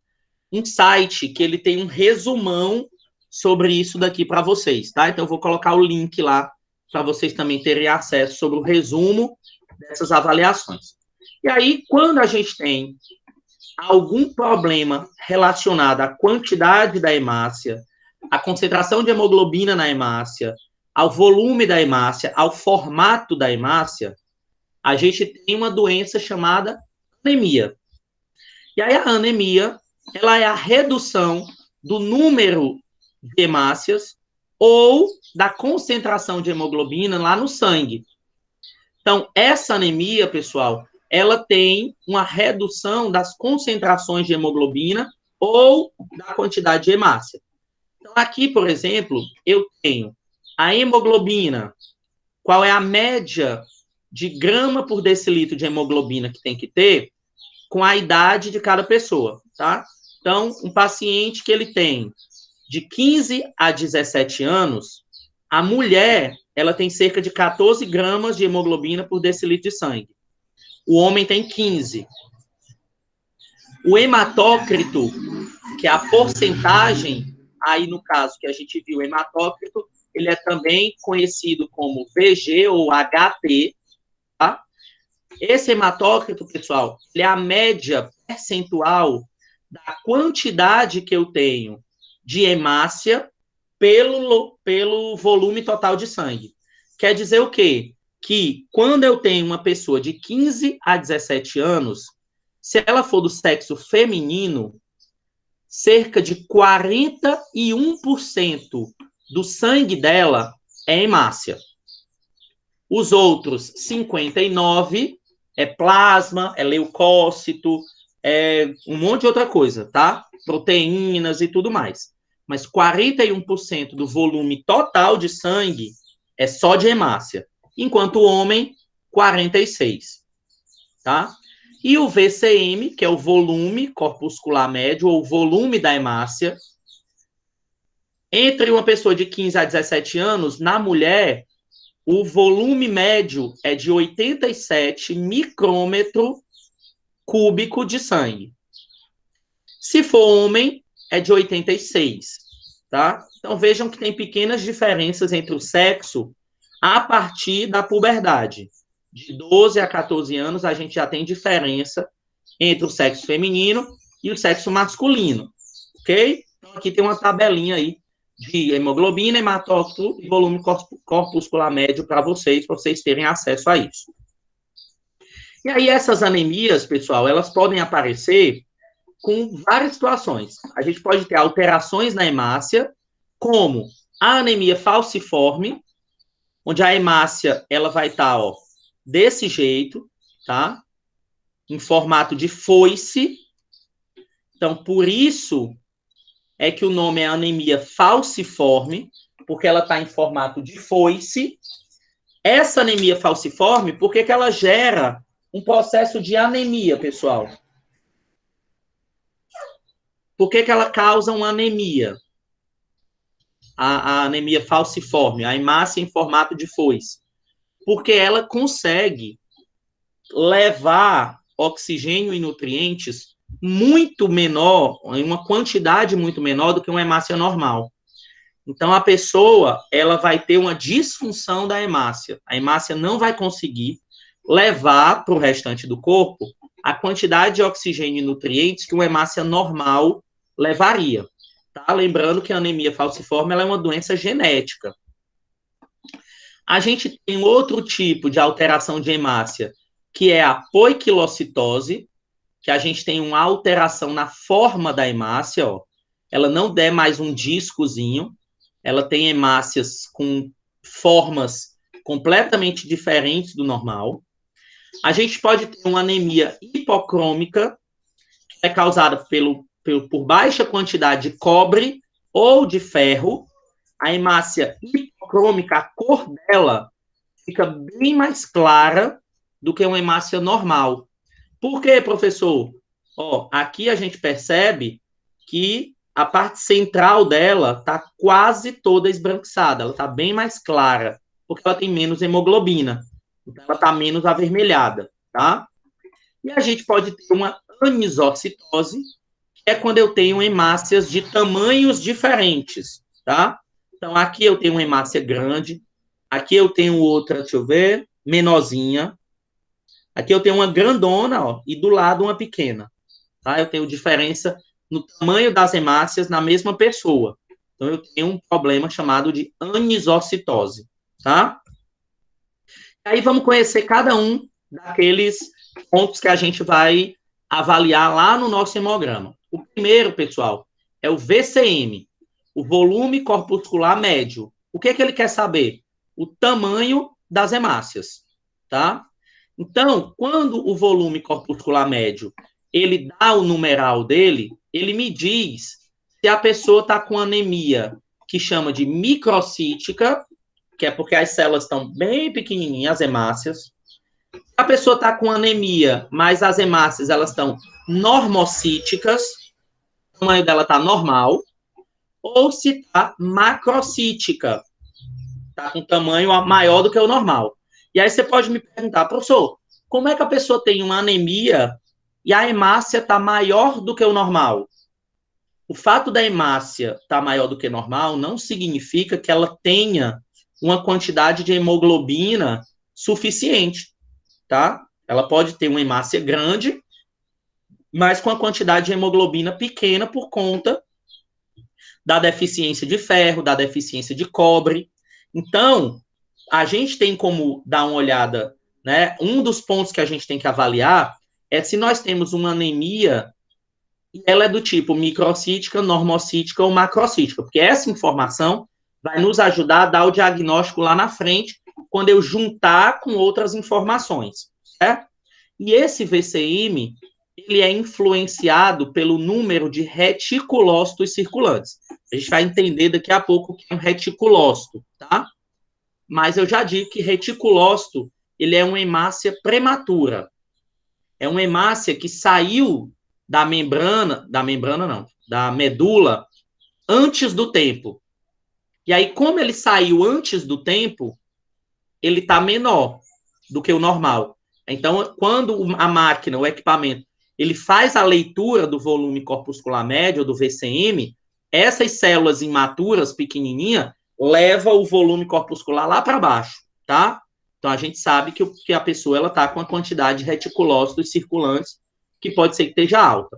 um site que ele tem um resumão sobre isso daqui para vocês, tá? Então, eu vou colocar o link lá para vocês também terem acesso sobre o resumo dessas avaliações. E aí, quando a gente tem algum problema relacionado à quantidade da hemácia, à concentração de hemoglobina na hemácia, ao volume da hemácia, ao formato da hemácia, a gente tem uma doença chamada anemia. E aí a anemia, ela é a redução do número de hemácias ou da concentração de hemoglobina lá no sangue. Então, essa anemia, pessoal, ela tem uma redução das concentrações de hemoglobina ou da quantidade de hemácia. Então, aqui, por exemplo, eu tenho a hemoglobina, qual é a média de grama por decilitro de hemoglobina que tem que ter com a idade de cada pessoa, tá? Então, um paciente que ele tem de 15 a 17 anos, a mulher, ela tem cerca de 14 gramas de hemoglobina por decilitro de sangue. O homem tem 15. O hematócrito, que é a porcentagem, aí no caso que a gente viu, o hematócrito, ele é também conhecido como VG ou HT, tá? Esse hematócrito, pessoal, ele é a média percentual da quantidade que eu tenho de hemácia pelo volume total de sangue. Quer dizer o quê? Que quando eu tenho uma pessoa de 15 a 17 anos, se ela for do sexo feminino, cerca de 41% do sangue dela é hemácia. Os outros 59% é plasma, é leucócito, é um monte de outra coisa, tá? Proteínas e tudo mais. Mas 41% do volume total de sangue é só de hemácia, enquanto o homem, 46%, tá? E o VCM, que é o volume corpuscular médio, ou volume da hemácia, entre uma pessoa de 15 a 17 anos, na mulher, o volume médio é de 87 micrômetro cúbico de sangue. Se for homem, é de 86, tá? Então, vejam que tem pequenas diferenças entre o sexo a partir da puberdade. De 12 a 14 anos, a gente já tem diferença entre o sexo feminino e o sexo masculino, ok? Então, aqui tem uma tabelinha aí de hemoglobina, hematócrito e volume corpuscular médio para vocês terem acesso a isso. E aí, essas anemias, pessoal, elas podem aparecer com várias situações. A gente pode ter alterações na hemácia, como a anemia falciforme, onde a hemácia, ela vai estar, ó, desse jeito, tá? Em formato de foice. Então, por isso é que o nome é anemia falciforme, porque ela está em formato de foice. Essa anemia falciforme, por que ela gera um processo de anemia, pessoal? Por que ela causa uma anemia? A anemia falciforme, a hemácia em formato de foice. Porque ela consegue levar oxigênio e nutrientes muito menor, em uma quantidade muito menor do que uma hemácia normal. Então, a pessoa, ela vai ter uma disfunção da hemácia. A hemácia não vai conseguir levar para o restante do corpo a quantidade de oxigênio e nutrientes que uma hemácia normal levaria. Tá? Lembrando que a anemia falciforme ela é uma doença genética. A gente tem outro tipo de alteração de hemácia, que é a poiquilocitose, que a gente tem uma alteração na forma da hemácia, ó. Ela não é mais um discozinho, ela tem hemácias com formas completamente diferentes do normal. A gente pode ter uma anemia hipocrômica, que é causada por baixa quantidade de cobre ou de ferro. A hemácia hipocrômica, a cor dela fica bem mais clara do que uma hemácia normal. Por quê, professor? Ó, aqui a gente percebe que a parte central dela está quase toda esbranquiçada, ela está bem mais clara, porque ela tem menos hemoglobina, então ela está menos avermelhada, tá? E a gente pode ter uma anisocitose, que é quando eu tenho hemácias de tamanhos diferentes, tá? Então aqui eu tenho uma hemácia grande, aqui eu tenho outra, deixa eu ver, menorzinha, aqui eu tenho uma grandona, ó, e do lado uma pequena. Tá? Eu tenho diferença no tamanho das hemácias na mesma pessoa. Então, eu tenho um problema chamado de anisocitose, tá? Aí, vamos conhecer cada um daqueles pontos que a gente vai avaliar lá no nosso hemograma. O primeiro, pessoal, é o VCM, o volume corpuscular médio. O que é que ele quer saber? O tamanho das hemácias, tá? Então, quando o volume corpuscular médio ele dá o numeral dele, ele me diz se a pessoa está com anemia que chama de microcítica, que é porque as células estão bem pequenininhas, as hemácias. Se a pessoa está com anemia, mas as hemácias elas estão normocíticas, o tamanho dela está normal, ou se está macrocítica, está com tamanho maior do que o normal. E aí você pode me perguntar, professor, como é que a pessoa tem uma anemia e a hemácia está maior do que o normal? O fato da hemácia estar maior do que o normal não significa que ela tenha uma quantidade de hemoglobina suficiente, tá? Ela pode ter uma hemácia grande, mas com a quantidade de hemoglobina pequena por conta da deficiência de ferro, da deficiência de cobre. Então, a gente tem como dar uma olhada, né? Um dos pontos que a gente tem que avaliar é se nós temos uma anemia e ela é do tipo microcítica, normocítica ou macrocítica, porque essa informação vai nos ajudar a dar o diagnóstico lá na frente, quando eu juntar com outras informações, certo? E esse VCM, ele é influenciado pelo número de reticulócitos circulantes. A gente vai entender daqui a pouco o que é um reticulócito, tá? Mas eu já digo que reticulócito, ele é uma hemácia prematura. É uma hemácia que saiu da membrana não, da medula antes do tempo. E aí, como ele saiu antes do tempo, ele está menor do que o normal. Então, quando a máquina, o equipamento, ele faz a leitura do volume corpuscular médio, do VCM, essas células imaturas, pequenininhas, leva o volume corpuscular lá para baixo, tá? Então, a gente sabe que a pessoa ela está com a quantidade de reticulócitos circulantes que pode ser que esteja alta.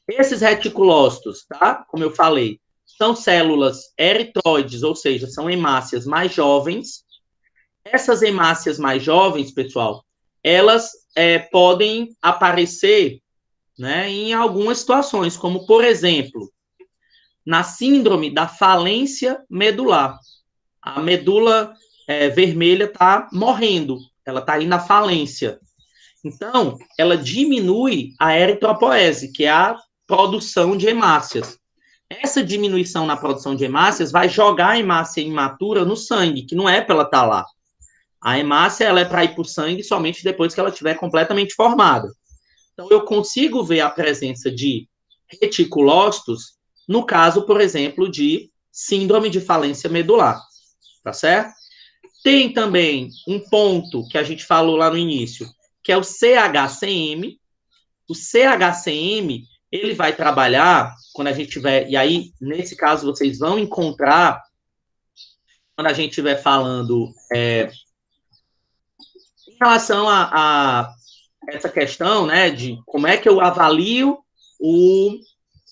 Esses reticulócitos, tá? Como eu falei, são células eritroides, ou seja, são hemácias mais jovens. Essas hemácias mais jovens, pessoal, elas podem aparecer, né, em algumas situações, como, por exemplo, na síndrome da falência medular. A medula vermelha está morrendo, ela está indo à falência. Então, ela diminui a eritropoese, que é a produção de hemácias. Essa diminuição na produção de hemácias vai jogar a hemácia imatura no sangue, que não é para ela estar lá. A hemácia ela é para ir para o sangue somente depois que ela estiver completamente formada. Então, eu consigo ver a presença de reticulócitos no caso, por exemplo, de síndrome de falência medular, tá certo? Tem também um ponto que a gente falou lá no início, que é o CHCM. O CHCM, ele vai trabalhar quando a gente tiver, e aí, nesse caso, vocês vão encontrar, quando a gente estiver falando em relação a essa questão, né, de como é que eu avalio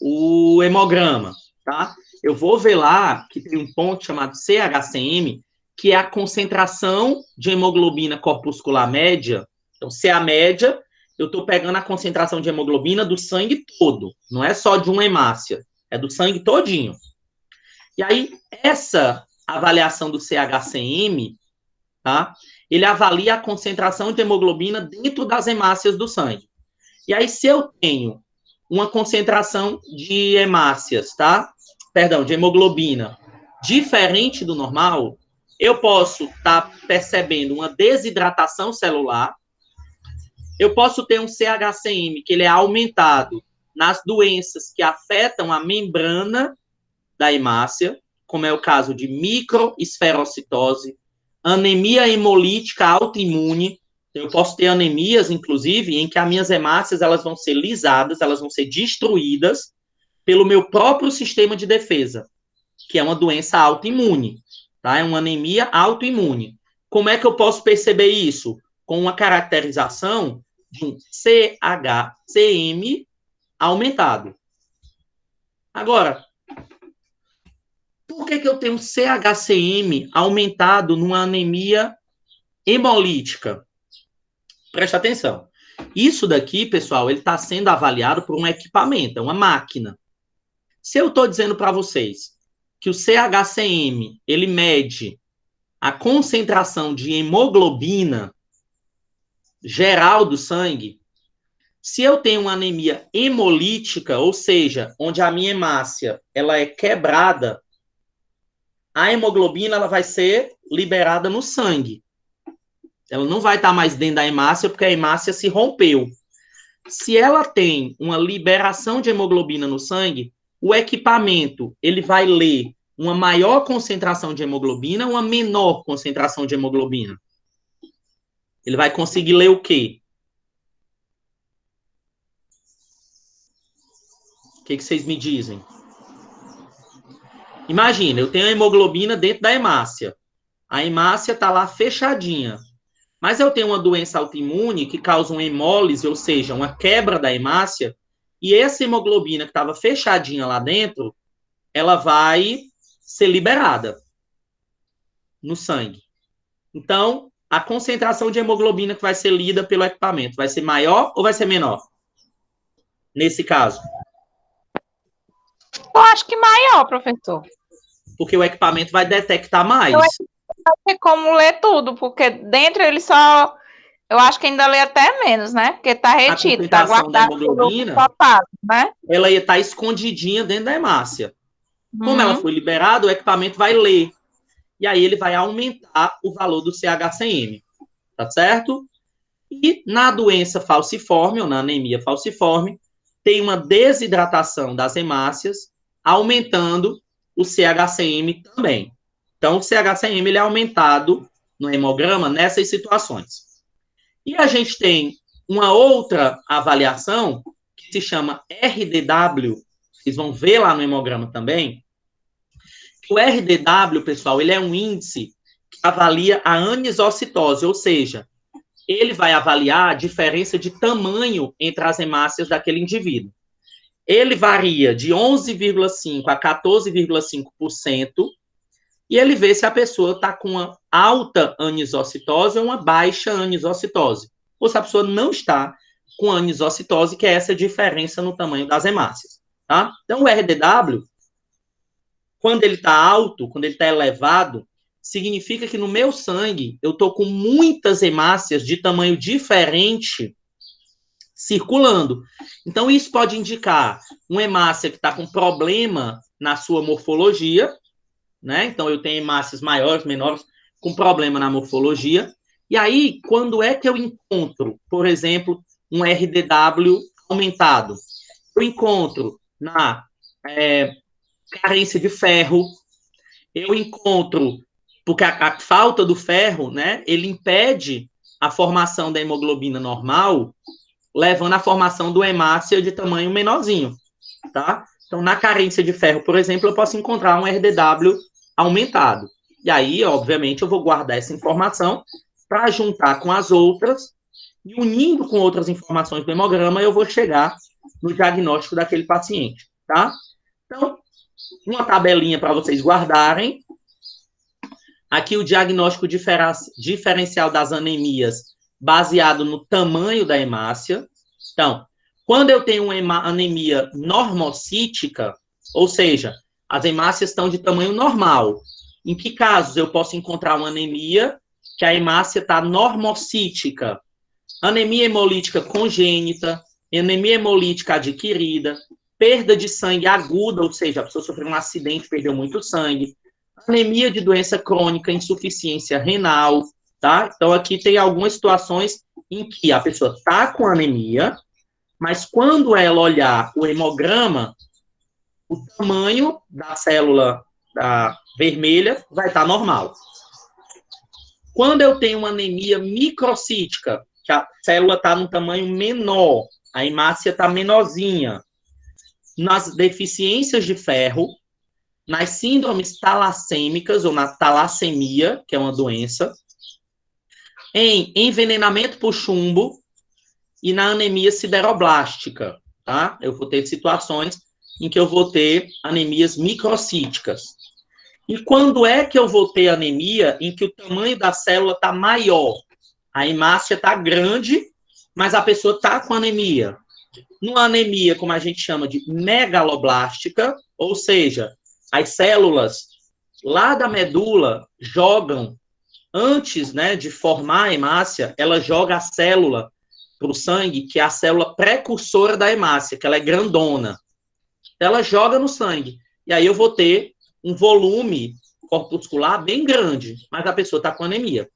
o hemograma, tá? Eu vou ver lá que tem um ponto chamado CHCM, que é a concentração de hemoglobina corpuscular média. Então, se é a média, eu estou pegando a concentração de hemoglobina do sangue todo, não é só de uma hemácia, é do sangue todinho. E aí, essa avaliação do CHCM, tá? Ele avalia a concentração de hemoglobina dentro das hemácias do sangue. E aí, se eu tenho uma concentração de hemácias, tá? Perdão, de hemoglobina diferente do normal, eu posso estar percebendo uma desidratação celular, eu posso ter um CHCM que ele é aumentado nas doenças que afetam a membrana da hemácia, como é o caso de microesferocitose, anemia hemolítica autoimune. Eu posso ter anemias, inclusive, em que as minhas hemácias elas vão ser lisadas, elas vão ser destruídas pelo meu próprio sistema de defesa, que é uma doença autoimune, tá? É uma anemia autoimune. Como é que eu posso perceber isso? Com uma caracterização de um CHCM aumentado. Agora, por que eu tenho um CHCM aumentado numa anemia hemolítica? Presta atenção. Isso daqui, pessoal, ele está sendo avaliado por um equipamento, é uma máquina. Se eu estou dizendo para vocês que o CHCM, ele mede a concentração de hemoglobina geral do sangue, se eu tenho uma anemia hemolítica, ou seja, onde a minha hemácia ela é quebrada, a hemoglobina ela vai ser liberada no sangue. Ela não vai estar mais dentro da hemácia porque a hemácia se rompeu. Se ela tem uma liberação de hemoglobina no sangue, o equipamento ele vai ler uma maior concentração de hemoglobina ou uma menor concentração de hemoglobina? Ele vai conseguir ler o quê? O que vocês me dizem? Imagina, eu tenho a hemoglobina dentro da hemácia. A hemácia está lá fechadinha. Mas eu tenho uma doença autoimune que causa uma hemólise, ou seja, uma quebra da hemácia, e essa hemoglobina que estava fechadinha lá dentro, ela vai ser liberada no sangue. Então, a concentração de hemoglobina que vai ser lida pelo equipamento vai ser maior ou vai ser menor? Nesse caso. Eu acho que maior, professor. Porque o equipamento vai detectar mais. Não tem como ler tudo, porque dentro ele só... Eu acho que ainda lê até menos, né? Porque está retido, está guardado da hemoglobina, né? Ela ia estar escondidinha dentro da hemácia. Como ela foi liberada, o equipamento vai ler. E aí ele vai aumentar o valor do CHCM. Tá certo? E na doença falciforme, ou na anemia falciforme, tem uma desidratação das hemácias, aumentando o CHCM também. Então, o CHCM ele é aumentado no hemograma nessas situações. E a gente tem uma outra avaliação que se chama RDW, vocês vão ver lá no hemograma também. O RDW, pessoal, ele é um índice que avalia a anisocitose, ou seja, ele vai avaliar a diferença de tamanho entre as hemácias daquele indivíduo. Ele varia de 11,5% a 14,5%, e ele vê se a pessoa está com uma alta anisocitose ou uma baixa anisocitose, ou se a pessoa não está com anisocitose, que é essa diferença no tamanho das hemácias. Tá? Então, o RDW, quando ele está alto, quando ele está elevado, significa que no meu sangue eu estou com muitas hemácias de tamanho diferente circulando. Então, isso pode indicar uma hemácia que está com problema na sua morfologia, né? Então, eu tenho hemácias maiores, menores, com problema na morfologia. E aí, quando é que eu encontro, por exemplo, um RDW aumentado? Eu encontro na carência de ferro, eu encontro, porque a falta do ferro, né, ele impede a formação da hemoglobina normal, levando à formação do hemácia de tamanho menorzinho, tá? Então, na carência de ferro, por exemplo, eu posso encontrar um RDW aumentado. E aí, obviamente, eu vou guardar essa informação para juntar com as outras e unindo com outras informações do hemograma, eu vou chegar no diagnóstico daquele paciente. tá? Então, uma tabelinha para vocês guardarem. Aqui o diagnóstico diferencial das anemias, baseado no tamanho da hemácia. Então, quando eu tenho uma anemia normocítica, ou seja, as hemácias estão de tamanho normal, em que casos eu posso encontrar uma anemia que a hemácia está normocítica? Anemia hemolítica congênita, anemia hemolítica adquirida, perda de sangue aguda, ou seja, a pessoa sofreu um acidente, perdeu muito sangue, anemia de doença crônica, insuficiência renal, tá? Então, aqui tem algumas situações em que a pessoa está com anemia, mas quando ela olhar o hemograma, o tamanho da célula vermelha vai estar normal. Quando eu tenho uma anemia microcítica, que a célula está num tamanho menor, a hemácia está menorzinha, nas deficiências de ferro, nas síndromes talassêmicas, ou na talassemia, que é uma doença, em envenenamento por chumbo e na anemia sideroblástica, tá? Eu vou ter situações em que eu vou ter anemias microcíticas. E quando é que eu vou ter anemia em que o tamanho da célula está maior? A hemácia está grande, mas a pessoa está com anemia. Numa anemia, como a gente chama de megaloblástica, ou seja, as células lá da medula jogam, antes, né, de formar a hemácia, ela joga a célula para o sangue, que é a célula precursora da hemácia, que ela é grandona. Ela joga no sangue. E aí eu vou ter um volume corpuscular bem grande, mas a pessoa está com anemia.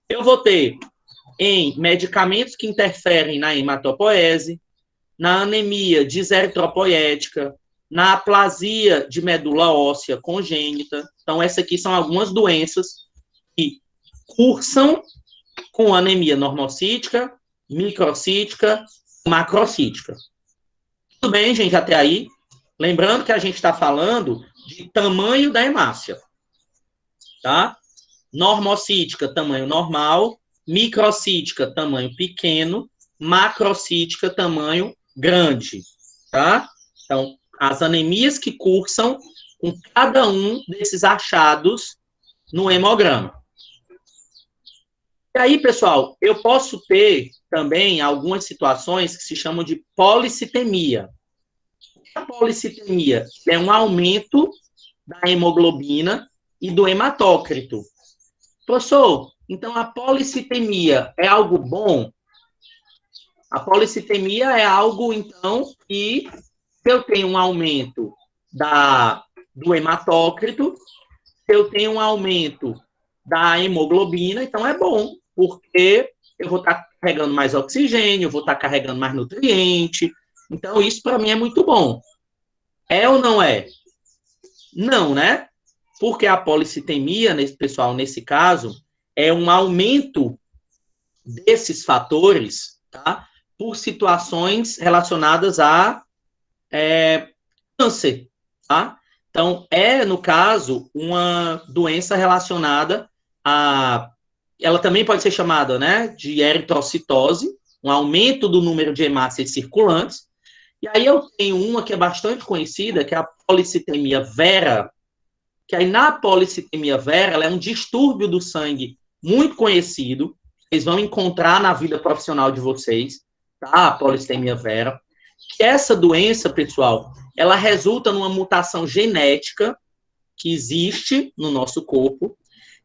Eu vou ter em medicamentos que interferem na hematopoese, na anemia deseritropoética, na aplasia de medula óssea congênita. Então, essas aqui são algumas doenças que cursam com anemia normocítica, microcítica, macrocítica. Tudo bem, gente, até aí? Lembrando que a gente está falando de tamanho da hemácia, tá? Normocítica, tamanho normal, microcítica, tamanho pequeno, macrocítica, tamanho grande, tá? Então, as anemias que cursam com cada um desses achados no hemograma. E aí, pessoal, eu posso ter também algumas situações que se chamam de policitemia. A policitemia é um aumento da hemoglobina e do hematócrito. Professor, então a policitemia é algo bom? A policitemia é algo, então, que eu tenho um aumento do hematócrito, eu tenho um aumento da hemoglobina, então é bom, porque eu vou estar carregando mais oxigênio, eu vou estar carregando mais nutriente. Então, isso para mim é muito bom. É ou não é? Não, né? Porque a policitemia, pessoal, nesse caso, é um aumento desses fatores, tá? Por situações relacionadas a câncer, tá? Então, no caso, uma doença relacionada a... Ela também pode ser chamada, né, de eritrocitose, um aumento do número de hemácias circulantes. E aí eu tenho uma que é bastante conhecida, que é a policitemia vera, que aí na policitemia vera, ela é um distúrbio do sangue muito conhecido, vocês vão encontrar na vida profissional de vocês, tá? A policitemia vera. Que essa doença, pessoal, ela resulta numa mutação genética que existe no nosso corpo,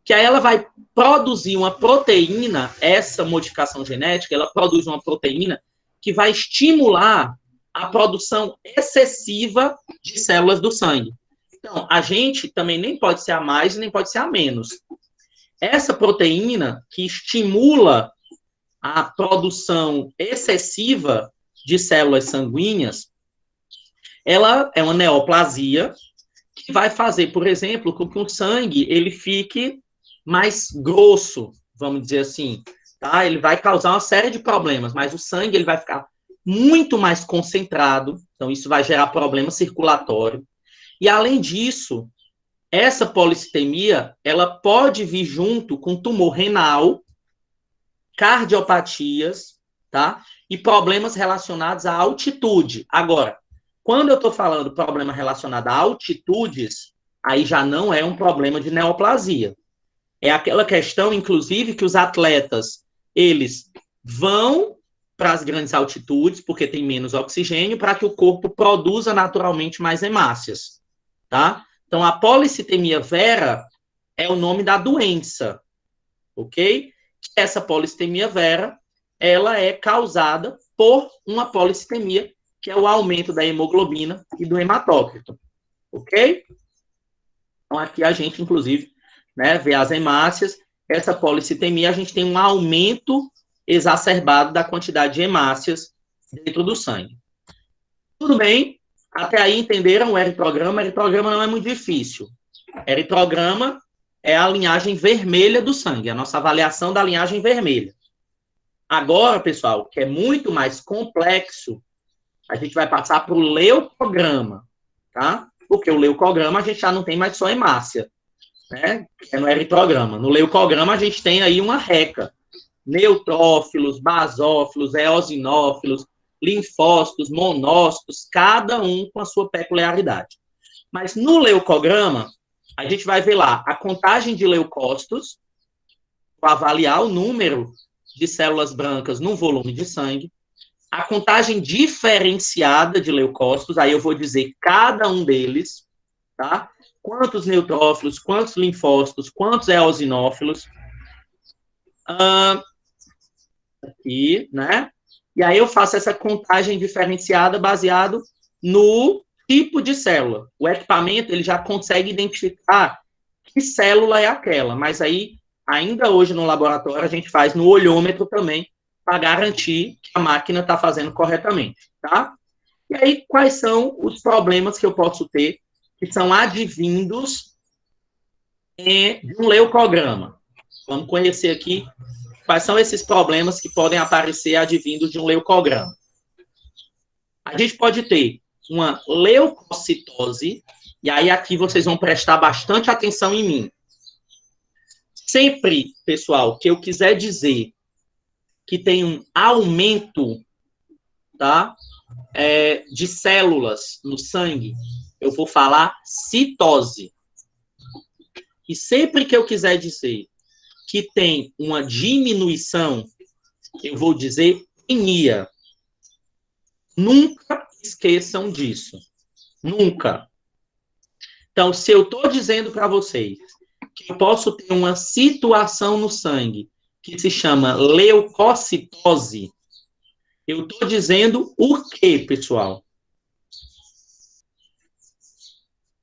que aí ela vai produzir uma proteína, essa modificação genética, ela produz uma proteína que vai estimular a produção excessiva de células do sangue. Então, a gente também nem pode ser a mais nem pode ser a menos. Essa proteína que estimula a produção excessiva de células sanguíneas, ela é uma neoplasia que vai fazer, por exemplo, com que o sangue ele fique mais grosso, vamos dizer assim, tá? Ele vai causar uma série de problemas, mas o sangue ele vai ficar muito mais concentrado, então isso vai gerar problema circulatório. E além disso, essa policitemia, ela pode vir junto com tumor renal, cardiopatias, tá? E problemas relacionados à altitude. Agora, Quando eu estou falando problema relacionado a altitudes, aí já não é um problema de neoplasia. É aquela questão, inclusive, que os atletas, eles vão para as grandes altitudes, porque tem menos oxigênio, para que o corpo produza naturalmente mais hemácias, tá? Então, a policitemia vera é o nome da doença, ok? Essa policitemia vera, ela é causada por uma policitemia, que é o aumento da hemoglobina e do hematócrito, ok? Então, aqui a gente, inclusive, né, vê as hemácias. Essa policitemia, a gente tem um aumento exacerbado da quantidade de hemácias dentro do sangue. Tudo bem? Até aí entenderam o eritrograma? O eritrograma não é muito difícil. Eritrograma é a linhagem vermelha do sangue, a nossa avaliação da linhagem vermelha. Agora, pessoal, que é muito mais complexo, a gente vai passar para o leucograma, tá? Porque o leucograma a gente já não tem mais só hemácia, né? Que é no eritrograma. No leucograma a gente tem aí uma reca. Neutrófilos, basófilos, eosinófilos, linfócitos, monócitos, cada um com a sua peculiaridade. Mas no leucograma, a gente vai ver lá a contagem de leucócitos, para avaliar o número de células brancas no volume de sangue, a contagem diferenciada de leucócitos, aí eu vou dizer cada um deles, tá? Quantos neutrófilos, quantos linfócitos, quantos eosinófilos, aqui, né? E aí eu faço essa contagem diferenciada baseado no tipo de célula. O equipamento, ele já consegue identificar que célula é aquela, mas aí, ainda hoje no laboratório, a gente faz no olhômetro também, para garantir que a máquina está fazendo corretamente, tá? E aí, quais são os problemas que eu posso ter que são advindos de um leucograma? Vamos conhecer aqui quais são esses problemas que podem aparecer advindos de um leucograma. A gente pode ter uma leucocitose, e aí aqui vocês vão prestar bastante atenção em mim. Sempre, pessoal, que eu quiser dizer que tem um aumento, tá, de células no sangue, eu vou falar citose. E sempre que eu quiser dizer que tem uma diminuição, eu vou dizer anemia. Nunca esqueçam disso. Nunca. Então, se eu estou dizendo para vocês que eu posso ter uma situação no sangue que se chama leucocitose, eu estou dizendo o quê, pessoal?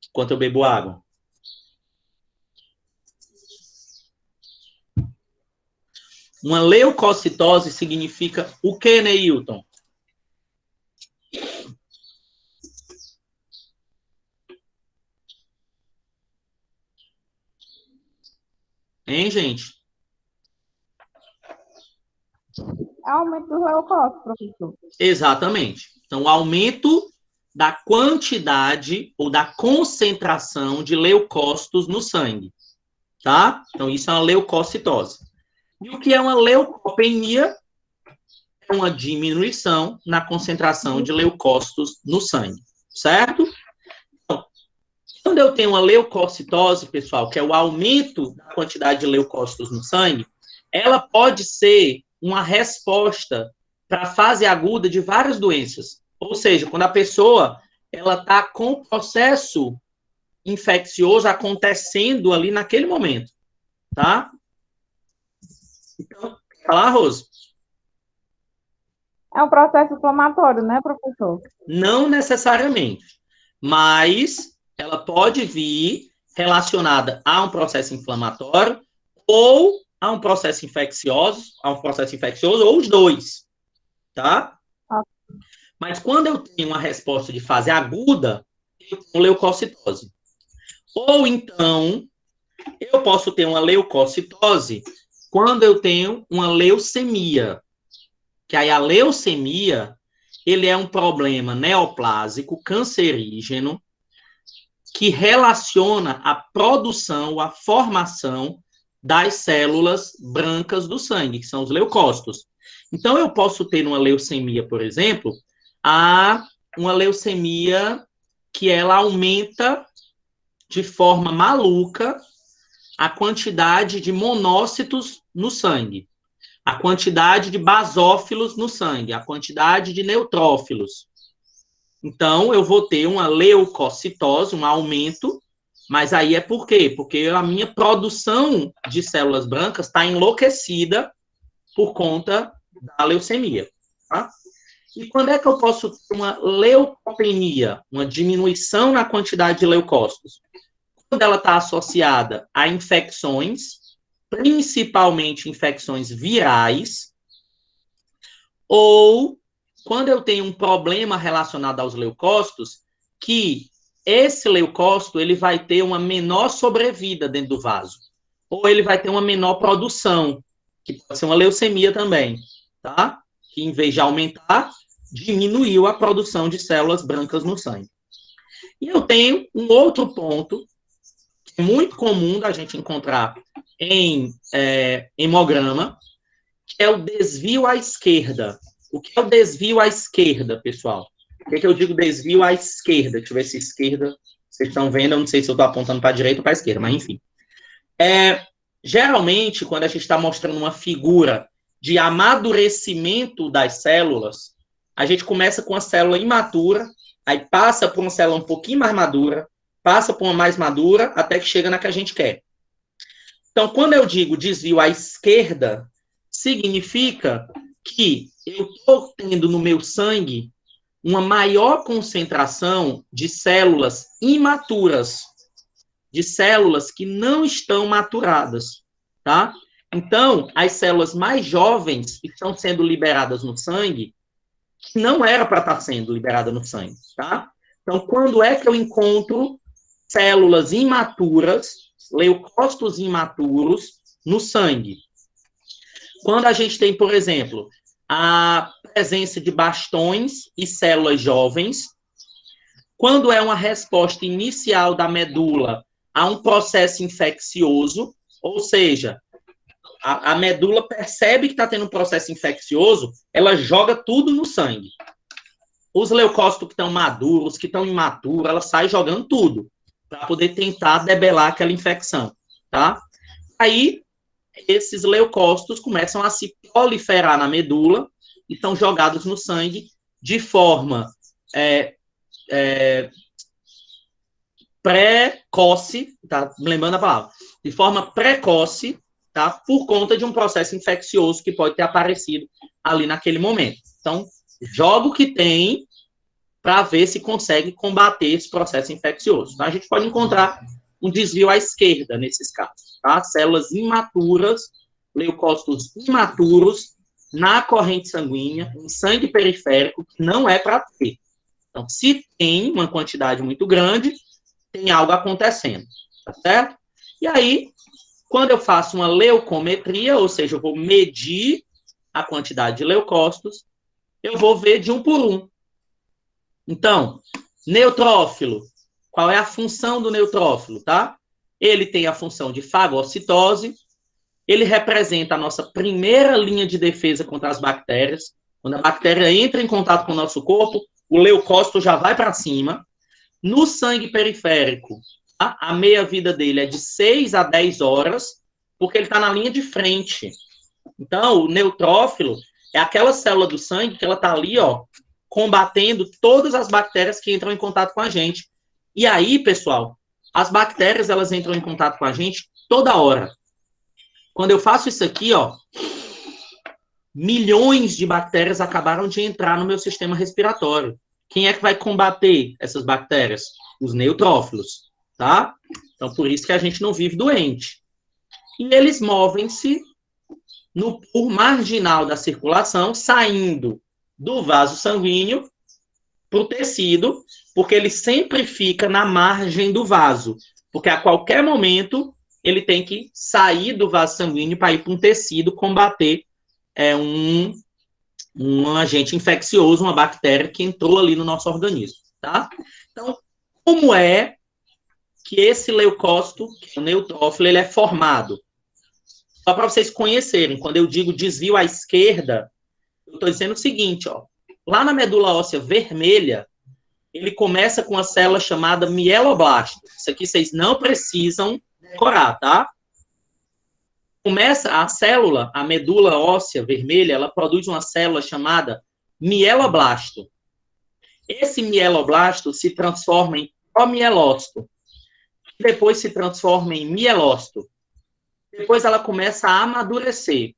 Enquanto eu bebo água. Uma leucocitose significa o quê, Neilton? Hein, gente? Aumento do leucócito, professor. Exatamente. Então, o aumento da quantidade ou da concentração de leucócitos no sangue, tá? Então, isso é uma leucocitose. E o que é uma leucopenia? É uma diminuição na concentração de leucócitos no sangue, certo? Então, quando eu tenho uma leucocitose, pessoal, que é o aumento da quantidade de leucócitos no sangue, ela pode ser uma resposta para a fase aguda de várias doenças. Ou seja, quando a pessoa ela está com o processo infeccioso acontecendo ali naquele momento, tá? Então, falar, Rose? É um processo inflamatório, né, professor? Não necessariamente, mas ela pode vir relacionada a um processo inflamatório ou a um processo infeccioso, ou os dois, tá? Mas quando eu tenho uma resposta de fase aguda, eu tenho leucocitose. Ou então, eu posso ter uma leucocitose quando eu tenho uma leucemia. Que aí a leucemia, ele é um problema neoplásico, cancerígeno, que relaciona a produção, a formação das células brancas do sangue, que são os leucócitos. Então, eu posso ter uma leucemia, por exemplo, a uma leucemia que ela aumenta de forma maluca a quantidade de monócitos no sangue, a quantidade de basófilos no sangue, a quantidade de neutrófilos. Então, eu vou ter uma leucocitose, um aumento, mas aí é por quê? Porque a minha produção de células brancas está enlouquecida por conta da leucemia. Tá? E quando é que eu posso ter uma leucopenia, uma diminuição na quantidade de leucócitos? Quando ela está associada a infecções, principalmente infecções virais, ou quando eu tenho um problema relacionado aos leucócitos, que esse leucócito ele vai ter uma menor sobrevida dentro do vaso, ou ele vai ter uma menor produção, que pode ser uma leucemia também, tá? Que em vez de aumentar, diminuiu a produção de células brancas no sangue. E eu tenho um outro ponto, que é muito comum da gente encontrar em hemograma, que é o desvio à esquerda. O que é o desvio à esquerda, pessoal? O que é que eu digo desvio à esquerda? Deixa eu ver se esquerda, vocês estão vendo, eu não sei se eu estou apontando para a direita ou para a esquerda, mas enfim. Geralmente, quando a gente está mostrando uma figura de amadurecimento das células, a gente começa com a célula imatura, aí passa por uma célula um pouquinho mais madura, passa por uma mais madura, até que chega na que a gente quer. Então, quando eu digo desvio à esquerda, significa que eu estou tendo no meu sangue uma maior concentração de células imaturas, de células que não estão maturadas, tá? Então, as células mais jovens estão sendo liberadas no sangue, que não era para estar sendo liberada no sangue, tá? Então, quando é que eu encontro células imaturas, leucócitos imaturos, no sangue? Quando a gente tem, por exemplo, a presença de bastões e células jovens, quando é uma resposta inicial da medula a um processo infeccioso, ou seja, a medula percebe que está tendo um processo infeccioso, ela joga tudo no sangue. Os leucócitos que estão maduros, que estão imaturos, ela sai jogando tudo, para poder tentar debelar aquela infecção, tá? Aí, esses leucócitos começam a se proliferar na medula e são jogados no sangue de forma precoce, tá? Lembrando a palavra, de forma precoce, tá? Por conta de um processo infeccioso que pode ter aparecido ali naquele momento. Então, joga o que tem para ver se consegue combater esse processo infeccioso. Então, a gente pode encontrar um desvio à esquerda nesses casos, tá? Células imaturas, leucócitos imaturos na corrente sanguínea, em sangue periférico, que não é para ter. Então, se tem uma quantidade muito grande, tem algo acontecendo, tá certo? E aí, quando eu faço uma leucometria, ou seja, eu vou medir a quantidade de leucócitos, eu vou ver de um por um. Então, neutrófilo, qual é a função do neutrófilo, tá? Ele tem a função de fagocitose, ele representa a nossa primeira linha de defesa contra as bactérias. Quando a bactéria entra em contato com o nosso corpo, o leucócito já vai para cima. No sangue periférico, tá? A meia-vida dele é de 6 a 10 horas, porque ele está na linha de frente. Então, o neutrófilo é aquela célula do sangue que ela está ali, ó, combatendo todas as bactérias que entram em contato com a gente. E aí, pessoal, as bactérias, elas entram em contato com a gente toda hora. Quando eu faço isso aqui, ó, milhões de bactérias acabaram de entrar no meu sistema respiratório. Quem é que vai combater essas bactérias? Os neutrófilos, tá? Então, por isso que a gente não vive doente. E eles movem-se no por marginal da circulação, saindo do vaso sanguíneo para o tecido, porque ele sempre fica na margem do vaso, porque a qualquer momento ele tem que sair do vaso sanguíneo para ir para um tecido combater um agente infeccioso, uma bactéria que entrou ali no nosso organismo, tá? Então, como é que esse leucócito, que é o neutrófilo, ele é formado? Só para vocês conhecerem, quando eu digo desvio à esquerda, eu estou dizendo o seguinte, ó, lá na medula óssea vermelha, ele começa com uma célula chamada mieloblasto. Isso aqui vocês não precisam decorar, tá? Começa a célula, a medula óssea vermelha, ela produz uma célula chamada mieloblasto. Esse mieloblasto se transforma em promielócito, depois se transforma em mielócito. Depois ela começa a amadurecer.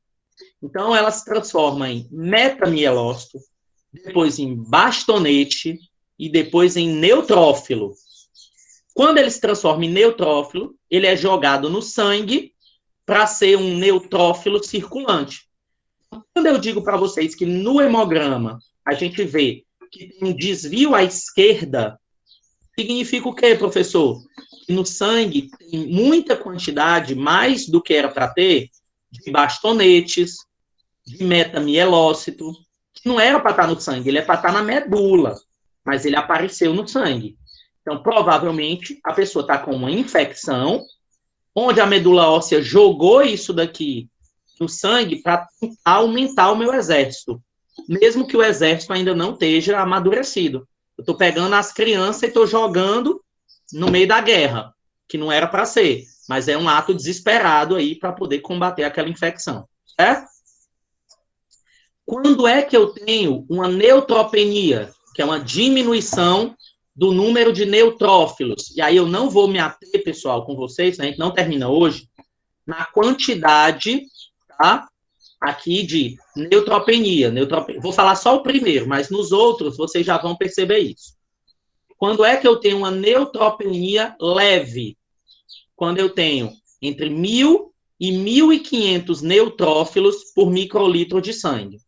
Então, ela se transforma em metamielócito, depois em bastonete e depois em neutrófilo. Quando ele se transforma em neutrófilo, ele é jogado no sangue para ser um neutrófilo circulante. Quando eu digo para vocês que no hemograma a gente vê que tem um desvio à esquerda, significa o quê, professor? Que no sangue tem muita quantidade, mais do que era para ter, de bastonetes, de metamielócito, que não era para estar no sangue, ele é para estar na medula, mas ele apareceu no sangue. Então, provavelmente, a pessoa está com uma infecção, onde a medula óssea jogou isso daqui no sangue para aumentar o meu exército, mesmo que o exército ainda não esteja amadurecido. Eu estou pegando as crianças e estou jogando no meio da guerra, que não era para ser, mas é um ato desesperado aí para poder combater aquela infecção, certo? Quando é que eu tenho uma neutropenia, que é uma diminuição do número de neutrófilos? E aí eu não vou me ater, pessoal, com vocês, né? A gente não termina hoje, na quantidade, tá? Aqui de neutropenia. Vou falar só o primeiro, mas nos outros vocês já vão perceber isso. Quando é que eu tenho uma neutropenia leve? Quando eu tenho entre 1.000 e 1.500 neutrófilos por microlitro de sangue.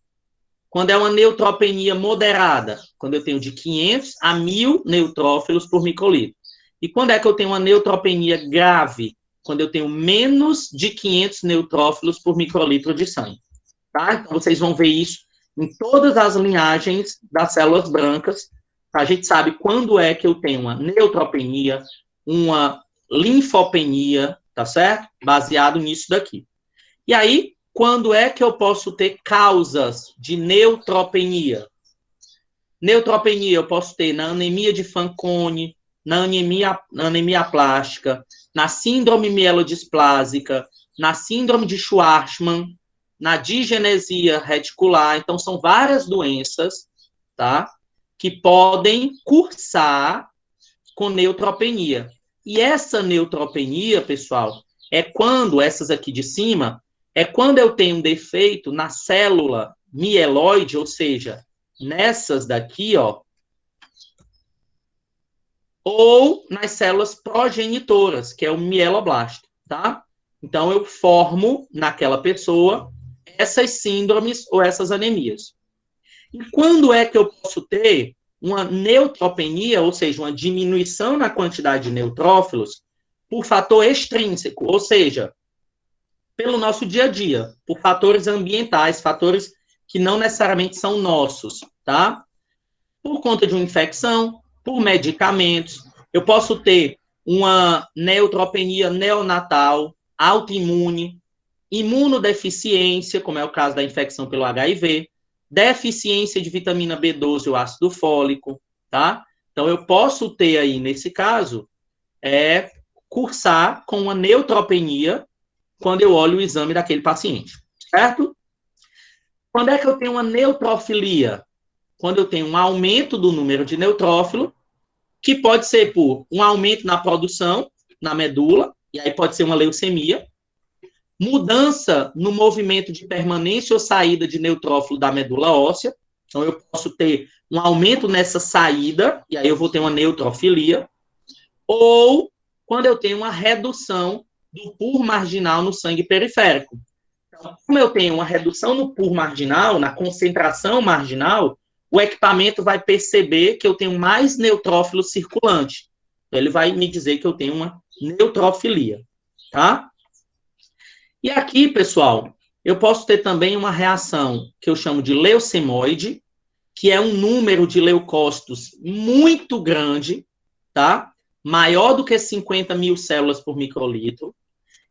Quando é uma neutropenia moderada, quando eu tenho de 500 a 1.000 neutrófilos por microlitro. E quando é que eu tenho uma neutropenia grave? Quando eu tenho menos de 500 neutrófilos por microlitro de sangue. Tá? Então, vocês vão ver isso em todas as linhagens das células brancas. A gente sabe quando é que eu tenho uma neutropenia, uma linfopenia, tá certo? Baseado nisso daqui. E aí, quando é que eu posso ter causas de neutropenia? Neutropenia eu posso ter na anemia de Fanconi, na anemia plástica, na síndrome mielodisplásica, na síndrome de Schwarzman, na digenesia reticular. Então, são várias doenças, tá? Que podem cursar com neutropenia. E essa neutropenia, pessoal, é quando, essas aqui de cima, é quando eu tenho um defeito na célula mieloide, ou seja, nessas daqui, ó, ou nas células progenitoras, que é o mieloblasto, tá? Então, eu formo naquela pessoa essas síndromes ou essas anemias. E quando é que eu posso ter uma neutropenia, ou seja, uma diminuição na quantidade de neutrófilos por fator extrínseco, ou seja, pelo nosso dia a dia, por fatores ambientais, fatores que não necessariamente são nossos, tá? Por conta de uma infecção, por medicamentos, eu posso ter uma neutropenia neonatal, autoimune, imunodeficiência, como é o caso da infecção pelo HIV, deficiência de vitamina B12 ou ácido fólico, tá? Então, eu posso ter aí, nesse caso, cursar com uma neutropenia quando eu olho o exame daquele paciente, certo? Quando é que eu tenho uma neutrofilia? Quando eu tenho um aumento do número de neutrófilo, que pode ser por um aumento na produção, na medula, e aí pode ser uma leucemia, mudança no movimento de permanência ou saída de neutrófilo da medula óssea, então eu posso ter um aumento nessa saída, e aí eu vou ter uma neutrofilia, ou quando eu tenho uma redução do pur marginal no sangue periférico. Então, como eu tenho uma redução no pur marginal, na concentração marginal, o equipamento vai perceber que eu tenho mais neutrófilo circulante. Então, ele vai me dizer que eu tenho uma neutrofilia, tá? E aqui, pessoal, eu posso ter também uma reação que eu chamo de leucemoide, que é um número de leucócitos muito grande, tá? Maior do que 50.000 células por microlitro.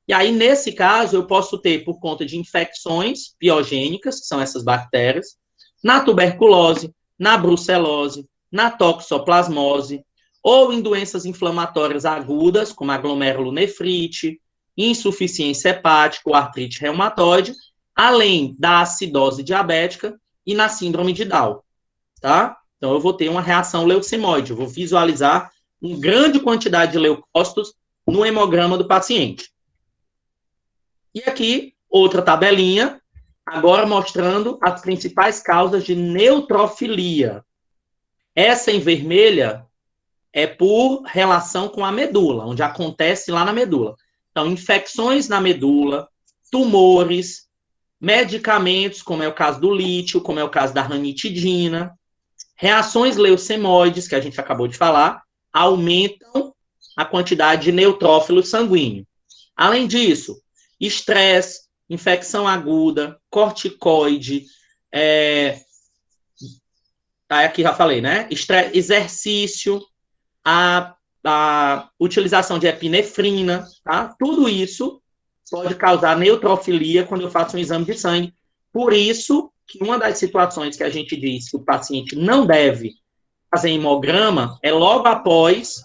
E aí, nesse caso, eu posso ter, por conta de infecções biogênicas, que são essas bactérias, na tuberculose, na brucelose, na toxoplasmose, ou em doenças inflamatórias agudas, como a glomerulonefrite, insuficiência hepática ou artrite reumatoide, além da acidose diabética e na síndrome de Down, tá? Então, eu vou ter uma reação leucemóide, eu vou visualizar uma grande quantidade de leucócitos no hemograma do paciente. E aqui, outra tabelinha, agora mostrando as principais causas de neutrofilia. Essa em vermelha é por relação com a medula, onde acontece lá na medula. Então, infecções na medula, tumores, medicamentos, como é o caso do lítio, como é o caso da ranitidina, reações leucemóides, que a gente acabou de falar, aumentam a quantidade de neutrófilo sanguíneo. Além disso, estresse, infecção aguda, corticoide, aqui já falei, né? Exercício, a utilização de epinefrina, tá? Tudo isso pode causar neutrofilia quando eu faço um exame de sangue. Por isso que uma das situações que a gente diz que o paciente não deve fazer hemograma é logo após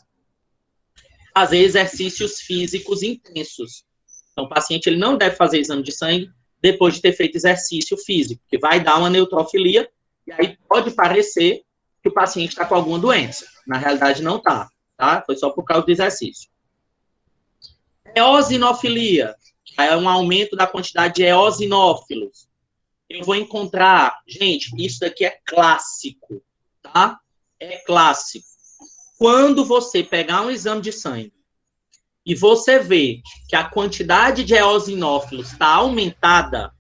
fazer exercícios físicos intensos. Então, o paciente ele não deve fazer exame de sangue depois de ter feito exercício físico, que vai dar uma neutrofilia, e aí pode parecer que o paciente está com alguma doença. Na realidade, não está, tá? Foi só por causa do exercício. Eosinofilia, que é um aumento da quantidade de eosinófilos. Eu vou encontrar, gente, isso daqui é clássico, tá? É clássico. Quando você pegar um exame de sangue e você vê que a quantidade de eosinófilos está aumentada,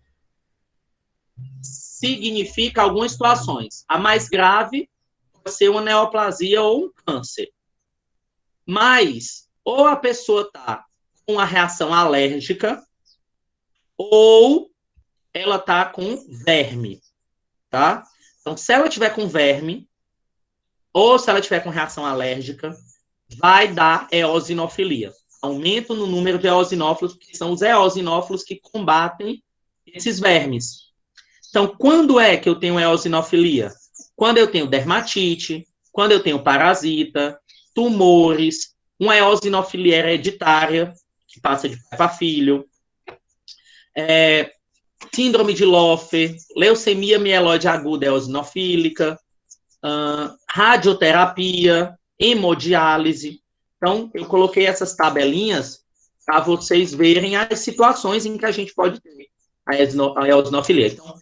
significa algumas situações. A mais grave pode ser uma neoplasia ou um câncer. Mas, ou a pessoa está com uma reação alérgica, ou ela está com verme, tá? Então, se ela tiver com verme, ou se ela tiver com reação alérgica, vai dar eosinofilia. Aumento no número de eosinófilos, que são os eosinófilos que combatem esses vermes. Então, quando é que eu tenho eosinofilia? Quando eu tenho dermatite, quando eu tenho parasita, tumores, uma eosinofilia hereditária, que passa de pai para filho, síndrome de Loffer, leucemia mieloide aguda eosinofílica, radioterapia, hemodiálise. Então, eu coloquei essas tabelinhas para vocês verem as situações em que a gente pode ter a eosinofilia. Então,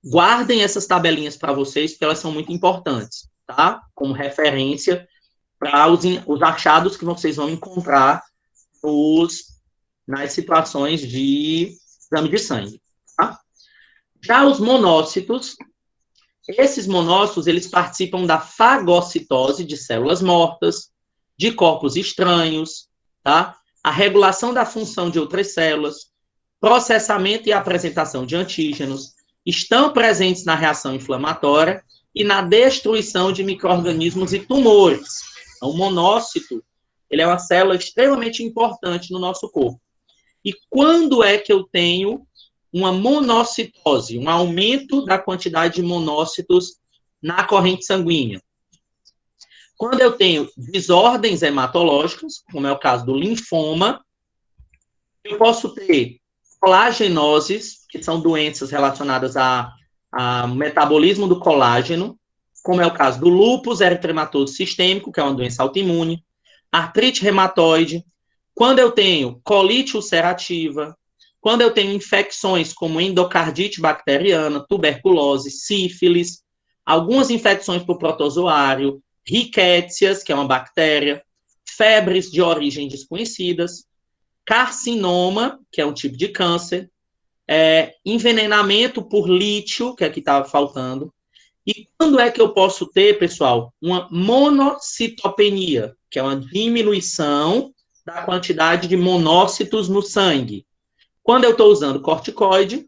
guardem essas tabelinhas para vocês, porque elas são muito importantes, tá? Como referência para os achados que vocês vão encontrar nas situações de exame de sangue, tá? Já os monócitos, esses monócitos, eles participam da fagocitose de células mortas, de corpos estranhos, tá? A regulação da função de outras células, processamento e apresentação de antígenos, estão presentes na reação inflamatória e na destruição de micro-organismos e tumores. Então, o monócito, ele é uma célula extremamente importante no nosso corpo. E quando é que eu tenho uma monocitose, um aumento da quantidade de monócitos na corrente sanguínea? Quando eu tenho desordens hematológicas, como é o caso do linfoma, eu posso ter colagenoses, que são doenças relacionadas ao metabolismo do colágeno, como é o caso do lúpus eritematoso sistêmico, que é uma doença autoimune, artrite reumatoide, quando eu tenho colite ulcerativa, quando eu tenho infecções como endocardite bacteriana, tuberculose, sífilis, algumas infecções por protozoário, rickétsias, que é uma bactéria, febres de origem desconhecidas, carcinoma, que é um tipo de câncer, envenenamento por lítio, que aqui estava faltando. E quando é que eu posso ter, pessoal, uma monocitopenia, que é uma diminuição da quantidade de monócitos no sangue? Quando eu estou usando corticoide,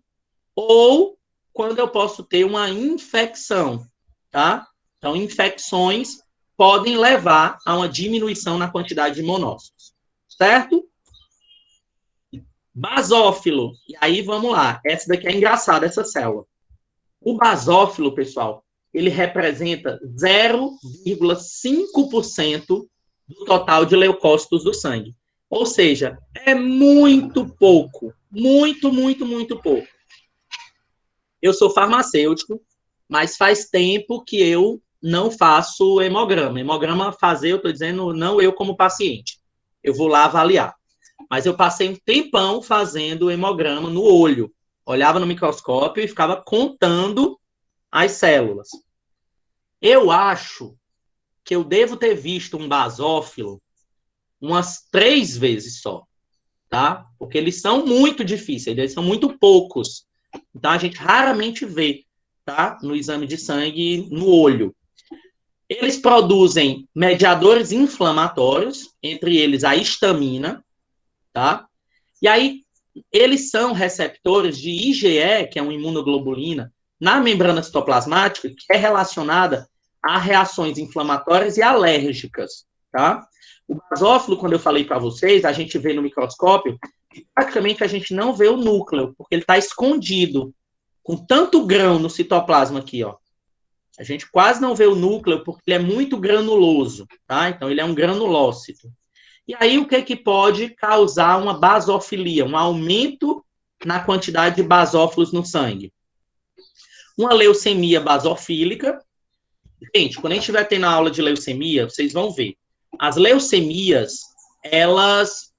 ou quando eu posso ter uma infecção, tá? Então, infecções podem levar a uma diminuição na quantidade de monócitos, certo? Basófilo, e aí vamos lá, essa daqui é engraçada, essa célula. O basófilo, pessoal, ele representa 0,5% do total de leucócitos do sangue. Ou seja, é muito pouco. Muito, muito, muito pouco. Eu sou farmacêutico, mas faz tempo que eu não faço hemograma. Hemograma fazer, eu estou dizendo, não eu como paciente. Eu vou lá avaliar. Mas eu passei um tempão fazendo hemograma no olho. Olhava no microscópio e ficava contando as células. Eu acho que eu devo ter visto um basófilo umas 3 vezes só, tá? Porque eles são muito difíceis, eles são muito poucos. Então, a gente raramente vê, tá? No exame de sangue, no olho. Eles produzem mediadores inflamatórios, entre eles a histamina, tá? E aí, eles são receptores de IgE, que é uma imunoglobulina, na membrana citoplasmática, que é relacionada a reações inflamatórias e alérgicas, tá? O basófilo, quando eu falei para vocês, a gente vê no microscópio, praticamente a gente não vê o núcleo, porque ele está escondido, com tanto grão no citoplasma aqui, ó. A gente quase não vê o núcleo, porque ele é muito granuloso, tá? Então, ele é um granulócito. E aí, o que pode causar uma basofilia, um aumento na quantidade de basófilos no sangue? Uma leucemia basofílica. Gente, quando a gente estiver tendo a aula de leucemia, vocês vão ver. As leucemias, elas,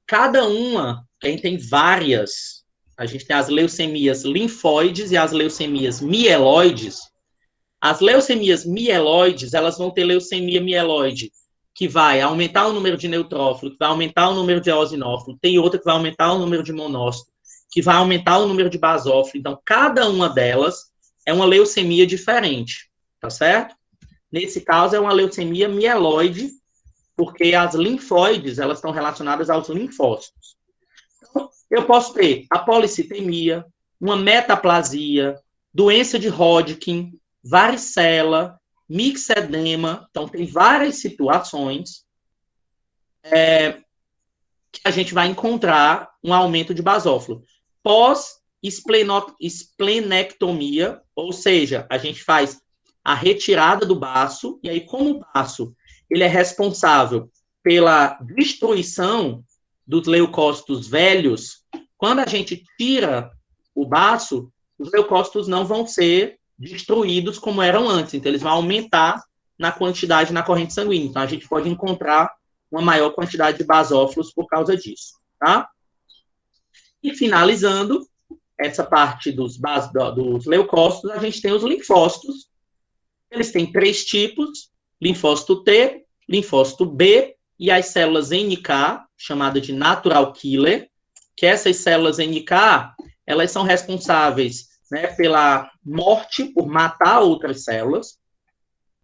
cada uma, a gente tem várias. A gente tem as leucemias linfóides e as leucemias mieloides. As leucemias mieloides, elas vão ter leucemia mieloide, que vai aumentar o número de neutrófilo, que vai aumentar o número de eosinófilo, tem outra que vai aumentar o número de monócito, que vai aumentar o número de basófilo. Então, cada uma delas é uma leucemia diferente, tá certo? Nesse caso, é uma leucemia mieloide, porque as linfóides, elas estão relacionadas aos linfócitos. Então, eu posso ter a policitemia, uma metaplasia, doença de Hodgkin, varicela, mixedema. Então, tem várias situações que a gente vai encontrar um aumento de basófilo. Pós-esplenectomia, ou seja, a gente faz a retirada do baço, e aí, como o baço ele é responsável pela destruição dos leucócitos velhos, quando a gente tira o baço, os leucócitos não vão ser destruídos como eram antes, então eles vão aumentar na quantidade na corrente sanguínea. Então, a gente pode encontrar uma maior quantidade de basófilos por causa disso, tá? E finalizando essa parte dos leucócitos, a gente tem os linfócitos. Eles têm 3 tipos: linfócito T, linfócito B e as células NK, chamada de natural killer, que essas células NK, elas são responsáveis, né, pela morte, por matar outras células,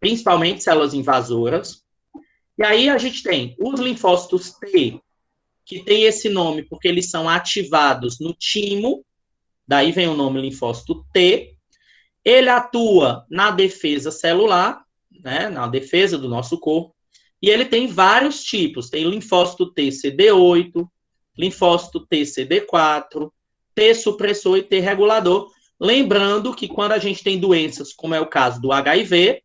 principalmente células invasoras. E aí a gente tem os linfócitos T, que tem esse nome porque eles são ativados no timo, daí vem o nome linfócito T. Ele atua na defesa celular, né, na defesa do nosso corpo, e ele tem vários tipos. Tem linfócito T CD8, linfócito T CD4, T supressor e T regulador. Lembrando que quando a gente tem doenças, como é o caso do HIV,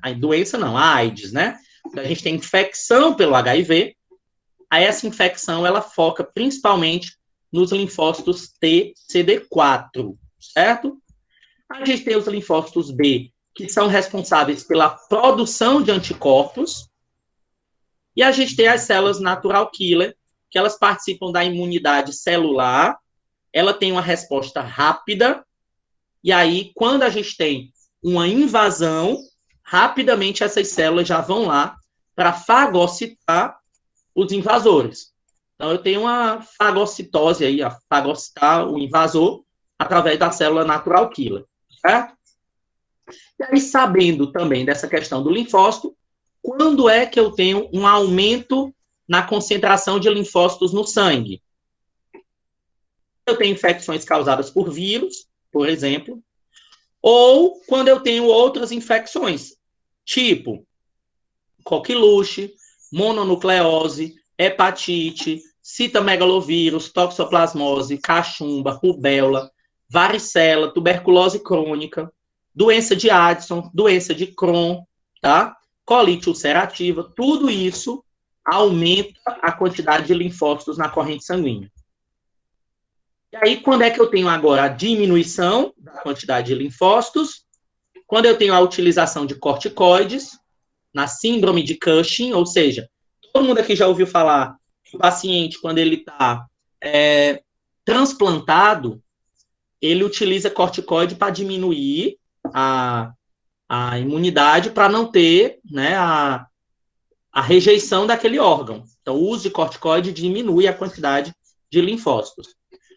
a doença não, a AIDS, né? Quando a gente tem infecção pelo HIV, aí essa infecção ela foca principalmente nos linfócitos T CD4, certo? A gente tem os linfócitos B, que são responsáveis pela produção de anticorpos, e a gente tem as células natural killer, que elas participam da imunidade celular, ela tem uma resposta rápida, e aí, quando a gente tem uma invasão, rapidamente essas células já vão lá para fagocitar os invasores. Então, eu tenho uma fagocitose aí, a fagocitar o invasor através da célula natural killer, certo? E aí, sabendo também dessa questão do linfócito, quando é que eu tenho um aumento na concentração de linfócitos no sangue? Eu tenho infecções causadas por vírus, por exemplo, ou quando eu tenho outras infecções, tipo coqueluche, mononucleose, hepatite, citomegalovírus, toxoplasmose, cachumba, rubéola, varicela, tuberculose crônica. doença de Addison, doença de Crohn, tá? Colite ulcerativa, tudo isso aumenta a quantidade de linfócitos na corrente sanguínea. E aí, quando é que eu tenho agora a diminuição da quantidade de linfócitos? Quando eu tenho a utilização de corticoides, na síndrome de Cushing, ou seja, todo mundo aqui já ouviu falar que o paciente, quando ele está transplantado, ele utiliza corticoide para diminuir a imunidade, para não ter, né, a rejeição daquele órgão. Então, o uso de corticoide diminui a quantidade de linfócitos.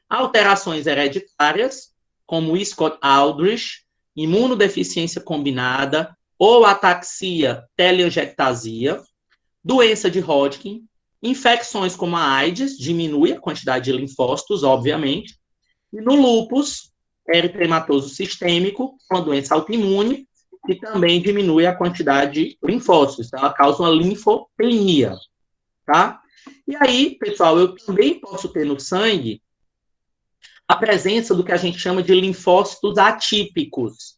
Alterações hereditárias, como Scott-Aldrich, imunodeficiência combinada, ou ataxia telangiectasia, doença de Hodgkin, infecções como a AIDS, diminui a quantidade de linfócitos, obviamente, e no lúpus eritematoso sistêmico, uma doença autoimune, que também diminui a quantidade de linfócitos, então ela causa uma linfopenia, tá? E aí, pessoal, eu também posso ter no sangue a presença do que a gente chama de linfócitos atípicos.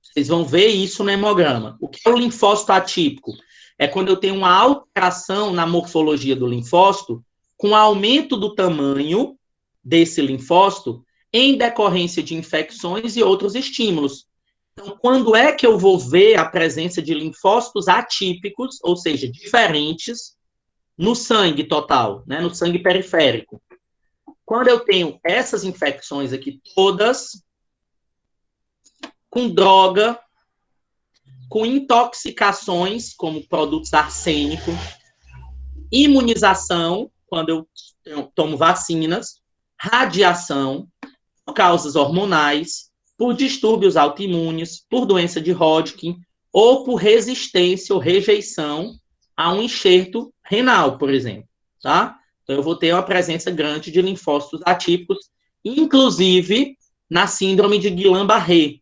Vocês vão ver isso no hemograma. O que é o linfócito atípico? É quando eu tenho uma alteração na morfologia do linfócito, com aumento do tamanho desse linfócito em decorrência de infecções e outros estímulos. Então, quando é que eu vou ver a presença de linfócitos atípicos, ou seja, diferentes, no sangue total, né, no sangue periférico? Quando eu tenho essas infecções aqui todas, com droga, com intoxicações, como produtos arsênicos, imunização, quando eu tomo vacinas, radiação, por causas hormonais, por distúrbios autoimunes, por doença de Hodgkin, ou por resistência ou rejeição a um enxerto renal, por exemplo, tá? Então, eu vou ter uma presença grande de linfócitos atípicos, inclusive na síndrome de Guillain-Barré,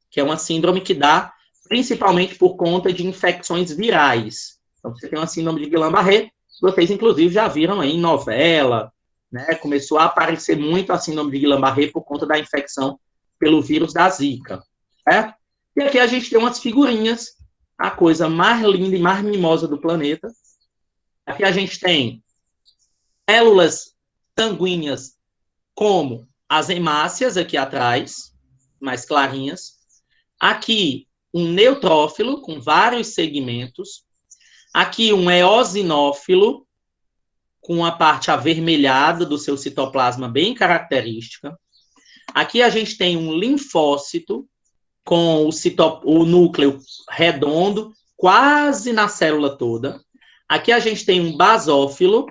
que é uma síndrome que dá principalmente por conta de infecções virais. Então, você tem uma síndrome de Guillain-Barré, vocês, inclusive, já viram aí em novela, né? Começou a aparecer muito a síndrome de Guillain-Barré por conta da infecção pelo vírus da Zika, certo? E aqui a gente tem umas figurinhas, a coisa mais linda e mais mimosa do planeta. Aqui a gente tem células sanguíneas como as hemácias aqui atrás, mais clarinhas. Aqui, um neutrófilo com vários segmentos. Aqui, um eosinófilo com a parte avermelhada do seu citoplasma bem característica. Aqui a gente tem um linfócito com o núcleo redondo, quase na célula toda. Aqui a gente tem um basófilo,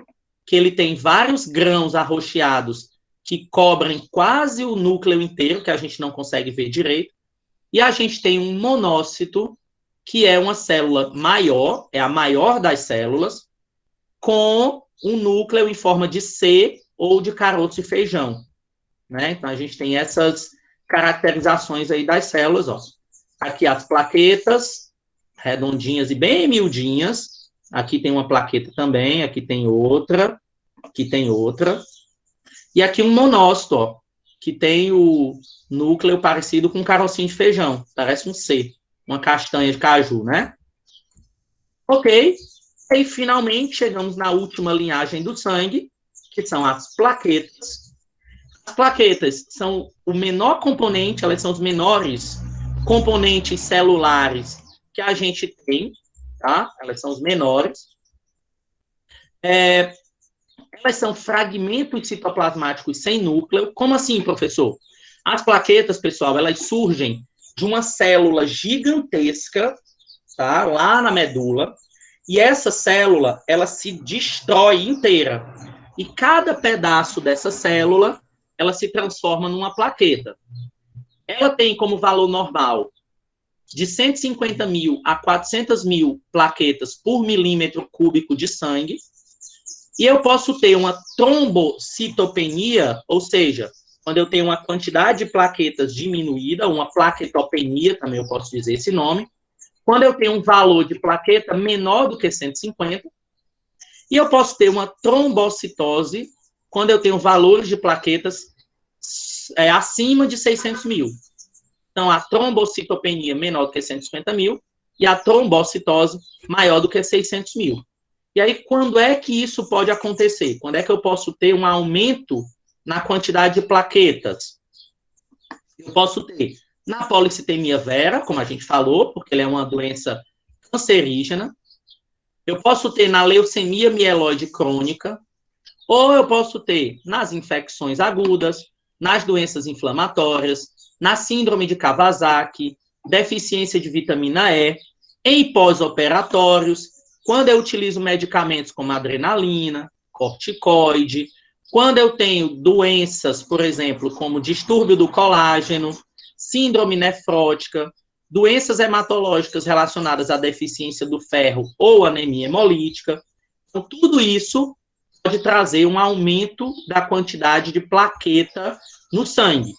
que ele tem vários grãos arroxeados que cobrem quase o núcleo inteiro, que a gente não consegue ver direito. E a gente tem um monócito, que é uma célula maior, é a maior das células, com um núcleo em forma de C ou de caroço de feijão, né? Então, a gente tem essas caracterizações aí das células, ó. Aqui as plaquetas, redondinhas e bem miudinhas. Aqui tem uma plaqueta também, aqui tem outra, aqui tem outra. E aqui um monócito, ó, que tem o núcleo parecido com um carocinho de feijão. Parece um C, uma castanha de caju, né? Ok. E, finalmente, chegamos na última linhagem do sangue, que são as plaquetas. As plaquetas são o menor componente, elas são os menores componentes celulares que a gente tem, tá? Elas são os menores. Elas são fragmentos citoplasmáticos sem núcleo. Como assim, professor? As plaquetas, pessoal, elas surgem de uma célula gigantesca, tá? Lá na medula. E essa célula, ela se destrói inteira. E cada pedaço dessa célula, ela se transforma numa plaqueta. Ela tem como valor normal de 150 mil a 400 mil plaquetas por milímetro cúbico de sangue. E eu posso ter uma trombocitopenia, ou seja, quando eu tenho uma quantidade de plaquetas diminuída, uma plaquetopenia, também eu posso dizer esse nome, quando eu tenho um valor de plaqueta menor do que 150, e eu posso ter uma trombocitose quando eu tenho valores de plaquetas acima de 600 mil. Então, a trombocitopenia menor do que 150 mil e a trombocitose maior do que 600 mil. E aí, quando é que isso pode acontecer? Quando é que eu posso ter um aumento na quantidade de plaquetas? Eu posso ter na policitemia vera, como a gente falou, porque ela é uma doença cancerígena. Eu posso ter na leucemia mieloide crônica, ou eu posso ter nas infecções agudas, nas doenças inflamatórias, na síndrome de Kawasaki, deficiência de vitamina E, em pós-operatórios, quando eu utilizo medicamentos como adrenalina, corticoide, quando eu tenho doenças, por exemplo, como distúrbio do colágeno, síndrome nefrótica, doenças hematológicas relacionadas à deficiência do ferro ou anemia hemolítica. Então, tudo isso pode trazer um aumento da quantidade de plaqueta no sangue.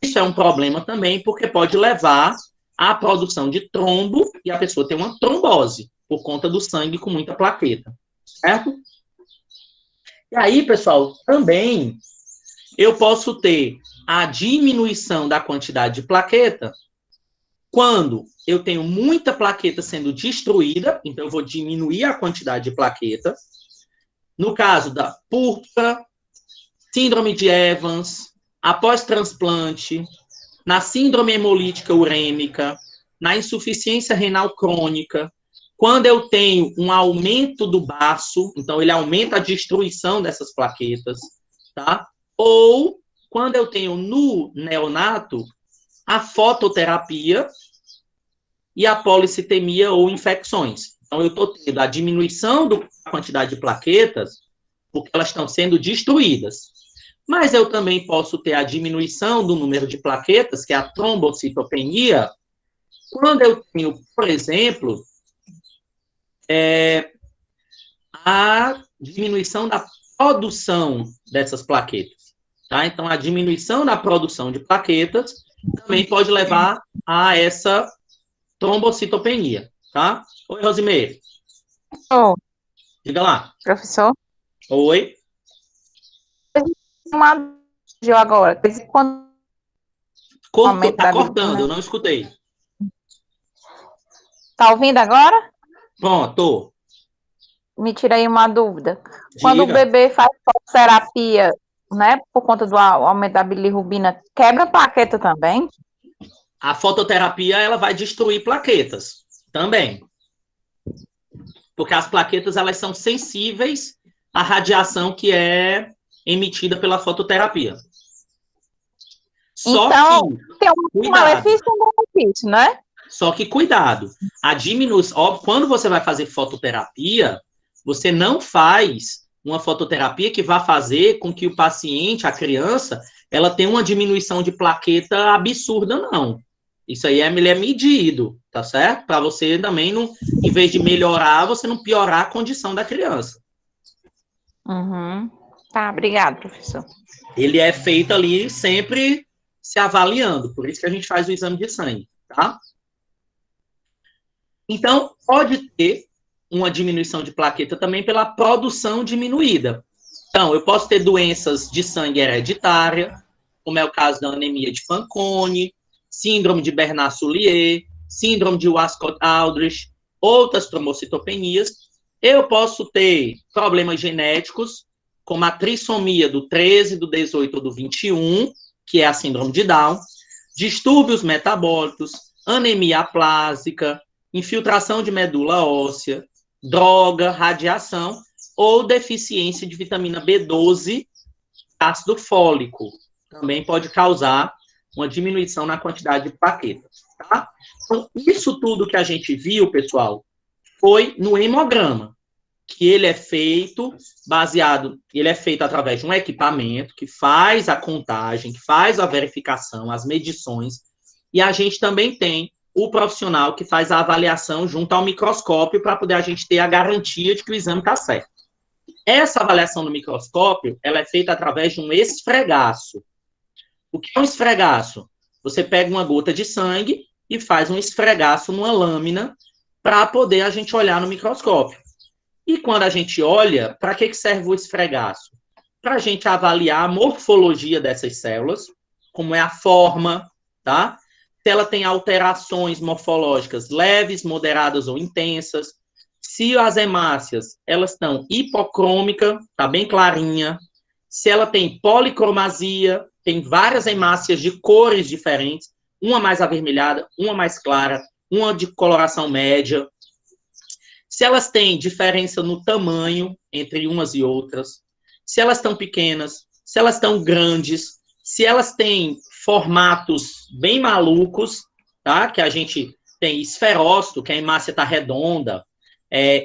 Isso é um problema também, porque pode levar à produção de trombo e a pessoa tem uma trombose por conta do sangue com muita plaqueta, certo? E aí, pessoal, também eu posso ter a diminuição da quantidade de plaqueta quando eu tenho muita plaqueta sendo destruída, então eu vou diminuir a quantidade de plaqueta. No caso da púrpura, síndrome de Evans, após transplante, na síndrome hemolítica urêmica, na insuficiência renal crônica, quando eu tenho um aumento do baço, então ele aumenta a destruição dessas plaquetas, tá? Ou quando eu tenho no neonato a fototerapia e a policitemia ou infecções. Então eu estou tendo a diminuição da quantidade de plaquetas porque elas estão sendo destruídas. Mas eu também posso ter a diminuição do número de plaquetas, que é a trombocitopenia, quando eu tenho, por exemplo, a diminuição da produção dessas plaquetas. Tá? Então, a diminuição da produção de plaquetas também pode levar a essa trombocitopenia. Tá? Oi, Rosimeire. Oh, Diga lá. professor? Oi. Uma agora. Quando Tá cortando, eu não escutei. Tá ouvindo agora? Pronto. Me tira aí uma dúvida. Diga. Quando o bebê faz terapia, né, por conta do aumento da bilirrubina, quebra a plaqueta também? A fototerapia, ela vai destruir plaquetas também. Porque as plaquetas, elas são sensíveis à radiação que é emitida pela fototerapia. Só então, que, tem um malefício e um benefício, né? Só que cuidado, a diminuição, quando você vai fazer fototerapia, você não faz uma fototerapia que vá fazer com que o paciente, a criança, ela tenha uma diminuição de plaqueta absurda, não. Isso aí é medido, tá certo? Para você também, não, em vez de melhorar, você não piorar a condição da criança. Uhum. Tá, obrigado, professor. Ele é feito ali sempre se avaliando, por isso que a gente faz o exame de sangue, tá? Então, pode ter uma diminuição de plaqueta também pela produção diminuída. Então, eu posso ter doenças de sangue hereditária, como é o caso da anemia de Fanconi, síndrome de Bernard-Soulier, síndrome de Wiskott-Aldrich, outras trombocitopenias. Eu posso ter problemas genéticos, como a trissomia do 13, do 18 ou do 21, que é a síndrome de Down, distúrbios metabólicos, anemia aplásica, infiltração de medula óssea, droga, radiação ou deficiência de vitamina B12, ácido fólico. Também pode causar uma diminuição na quantidade de plaquetas, tá? Então, isso tudo que a gente viu, pessoal, foi no hemograma, que ele é feito através de um equipamento que faz a contagem, que faz a verificação, as medições, e a gente também tem o profissional que faz a avaliação junto ao microscópio para poder a gente ter a garantia de que o exame está certo. Essa avaliação no microscópio, ela é feita através de um esfregaço. O que é um esfregaço? Você pega uma gota de sangue e faz um esfregaço numa lâmina para poder a gente olhar no microscópio. E quando a gente olha, para que serve o esfregaço? Para a gente avaliar a morfologia dessas células, como é a forma, tá? se ela tem alterações morfológicas leves, moderadas ou intensas, se as hemácias elas estão hipocrômica, tá bem clarinha, se ela tem policromasia, tem várias hemácias de cores diferentes, uma mais avermelhada, uma mais clara, uma de coloração média, se elas têm diferença no tamanho entre umas e outras, se elas estão pequenas, se elas estão grandes, se elas têm formatos bem malucos, tá? Que a gente tem esferócito, que a hemácia está redonda,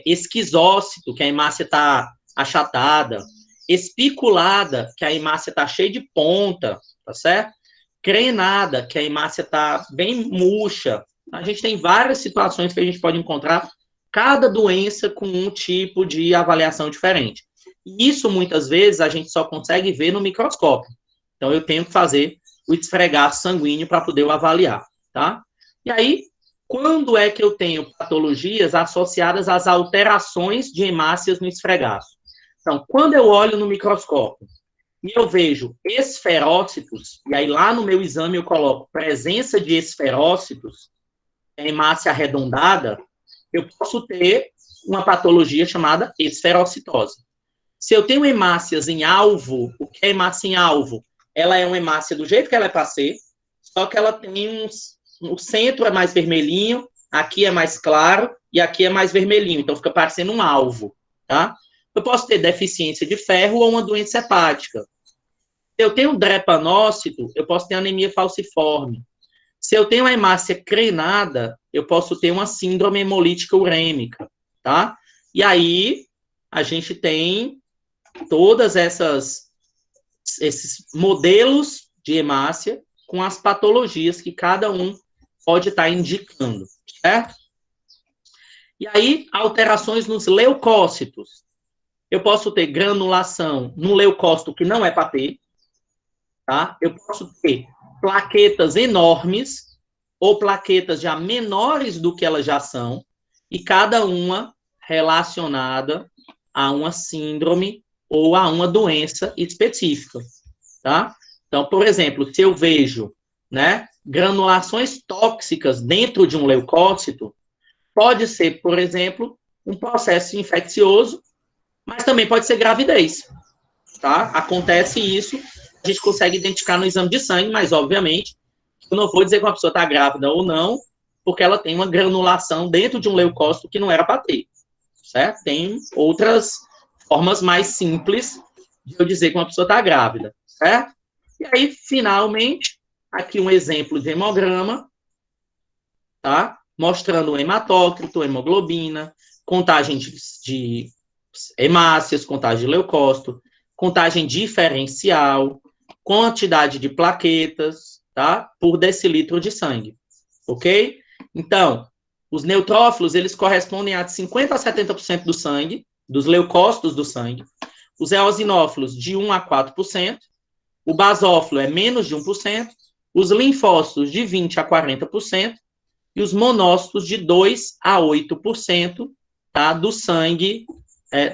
esquizócito, que a hemácia está achatada, espiculada, que a hemácia está cheia de ponta, tá certo? Crenada, que a hemácia está bem murcha. A gente tem várias situações que a gente pode encontrar, cada doença com um tipo de avaliação diferente. E isso, muitas vezes, a gente só consegue ver no microscópio. Então, eu tenho que fazer o esfregaço sanguíneo para poder avaliar, tá? E aí, quando é que eu tenho patologias associadas às alterações de hemácias no esfregaço? Então, quando eu olho no microscópio e eu vejo esferócitos, e aí lá no meu exame eu coloco presença de esferócitos, hemácia arredondada, eu posso ter uma patologia chamada esferocitose. Se eu tenho hemácias em alvo, o que é hemácia em alvo? Ela é uma hemácia do jeito que ela é para ser, só que ela tem o centro é mais vermelhinho, aqui é mais claro e aqui é mais vermelhinho, então fica parecendo um alvo, tá? Eu posso ter deficiência de ferro ou uma doença hepática. Se eu tenho drepanócito, eu posso ter anemia falciforme. Se eu tenho uma hemácia crenada, eu posso ter uma síndrome hemolítica urêmica, tá? E aí, a gente tem todas esses modelos de hemácia com as patologias que cada um pode estar indicando, certo? E aí, alterações nos leucócitos. Eu posso ter granulação no leucócito que não é para ter, tá? Eu posso ter plaquetas enormes ou plaquetas já menores do que elas já são, e cada uma relacionada a uma síndrome ou a uma doença específica, tá? Então, por exemplo, se eu vejo, né, granulações tóxicas dentro de um leucócito, pode ser, por exemplo, um processo infeccioso, mas também pode ser gravidez, tá? Acontece isso, a gente consegue identificar no exame de sangue, mas, obviamente, eu não vou dizer que uma pessoa está grávida ou não, porque ela tem uma granulação dentro de um leucócito que não era para ter, certo? Tem outras formas mais simples de eu dizer que uma pessoa está grávida, certo? E aí, finalmente, aqui um exemplo de hemograma, tá? Mostrando o hematócrito, hemoglobina, contagem de hemácias, contagem de leucócito, contagem diferencial, quantidade de plaquetas, tá? Por decilitro de sangue, ok? Então, os neutrófilos, eles correspondem a 50% a 70% do sangue, dos leucócitos do sangue, os eosinófilos de 1 a 4%, o basófilo é menos de 1%, os linfócitos de 20 a 40%, e os monócitos de 2 a 8%, tá, do sangue,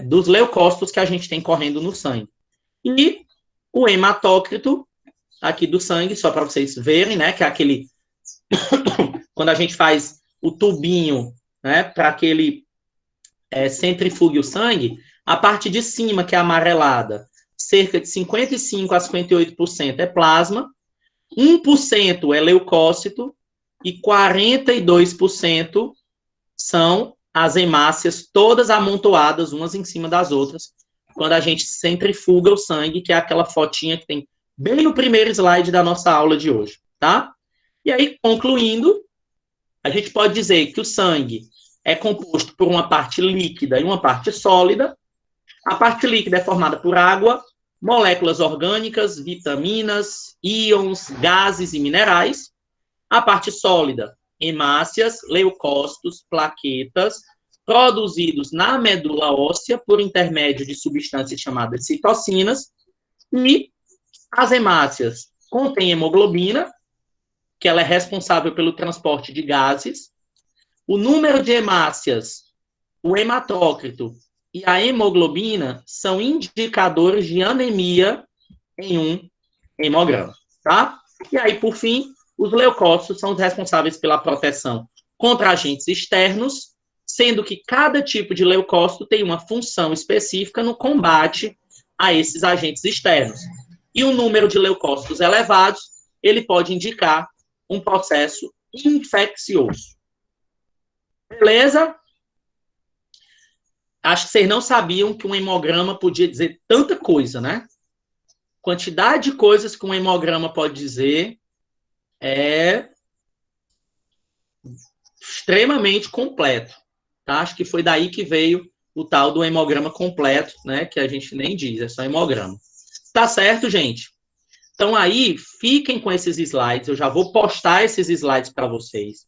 dos leucócitos que a gente tem correndo no sangue. E o hematócrito, aqui do sangue, só para vocês verem, né, que é aquele, quando a gente faz o tubinho, né, para que ele centrifugue o sangue, a parte de cima, que é amarelada, cerca de 55% a 58% é plasma, 1% é leucócito, e 42% são as hemácias todas amontoadas umas em cima das outras, quando a gente centrifuga o sangue, que é aquela fotinha que tem bem no primeiro slide da nossa aula de hoje, tá? E aí, concluindo, a gente pode dizer que o sangue é composto por uma parte líquida e uma parte sólida. A parte líquida é formada por água, moléculas orgânicas, vitaminas, íons, gases e minerais. A parte sólida, hemácias, leucócitos, plaquetas, produzidos na medula óssea por intermédio de substâncias chamadas citocinas, e as hemácias contêm hemoglobina, que ela é responsável pelo transporte de gases. O número de hemácias, o hematócrito e a hemoglobina são indicadores de anemia em um hemograma, tá? E aí, por fim, Os leucócitos são os responsáveis pela proteção contra agentes externos, sendo que cada tipo de leucócito tem uma função específica no combate a esses agentes externos. E um número de leucócitos elevados, ele pode indicar um processo infeccioso. Beleza? Acho que vocês não sabiam que um hemograma podia dizer tanta coisa, né? Quantidade de coisas que um hemograma pode dizer é extremamente completo. Tá? Acho que foi daí que veio o tal do hemograma completo, né? Que a gente nem diz, é só hemograma. Tá certo, gente? Então aí, fiquem com esses slides, eu já vou postar esses slides para vocês.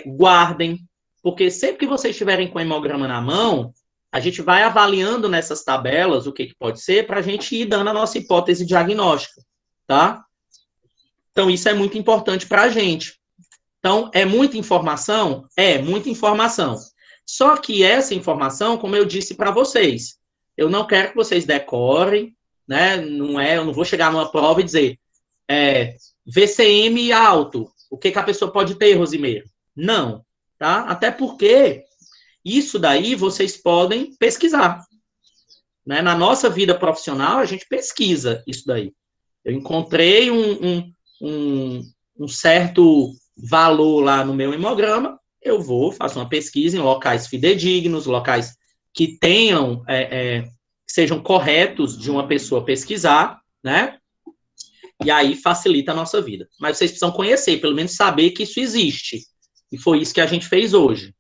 Guardem, porque sempre que vocês estiverem com o hemograma na mão, a gente vai avaliando nessas tabelas o que pode ser para a gente ir dando a nossa hipótese diagnóstica, tá? Então, isso é muito importante para a gente. Então, é muita informação? É, muita informação. Só que essa informação, como eu disse para vocês, eu não quero que vocês decorem, né? Eu não vou chegar numa prova e dizer VCM alto, o que a pessoa pode ter, Rosimeiro? Não, tá? Até porque isso daí vocês podem pesquisar. Né? Na nossa vida profissional, a gente pesquisa isso daí. Eu encontrei um certo valor lá no meu hemograma, eu faço uma pesquisa em locais fidedignos, locais que tenham, sejam corretos de uma pessoa pesquisar, né? E aí facilita a nossa vida. Mas vocês precisam conhecer, pelo menos saber que isso existe. E foi isso que a gente fez hoje.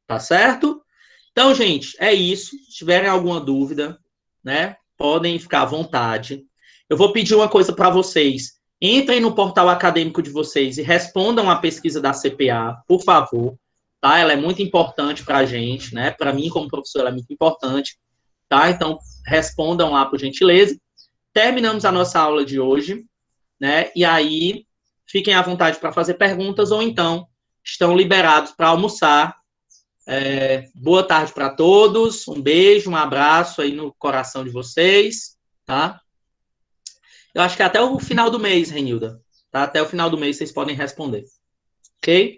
Tá certo? Então, gente, é isso. Se tiverem alguma dúvida, né, podem ficar à vontade. Eu vou pedir uma coisa para vocês. Entrem no portal acadêmico de vocês e respondam a pesquisa da CPA, por favor. Tá? Ela é muito importante para a gente, né? Para mim, como professor, ela é muito importante. Tá? Então, respondam lá, por gentileza. Terminamos a nossa aula de hoje, né? E aí, fiquem à vontade para fazer perguntas ou então estão liberados para almoçar. Boa tarde para todos, um beijo, um abraço aí no coração de vocês, tá? Eu acho que até o final do mês, Renilda, tá? Até o final do mês vocês podem responder, ok?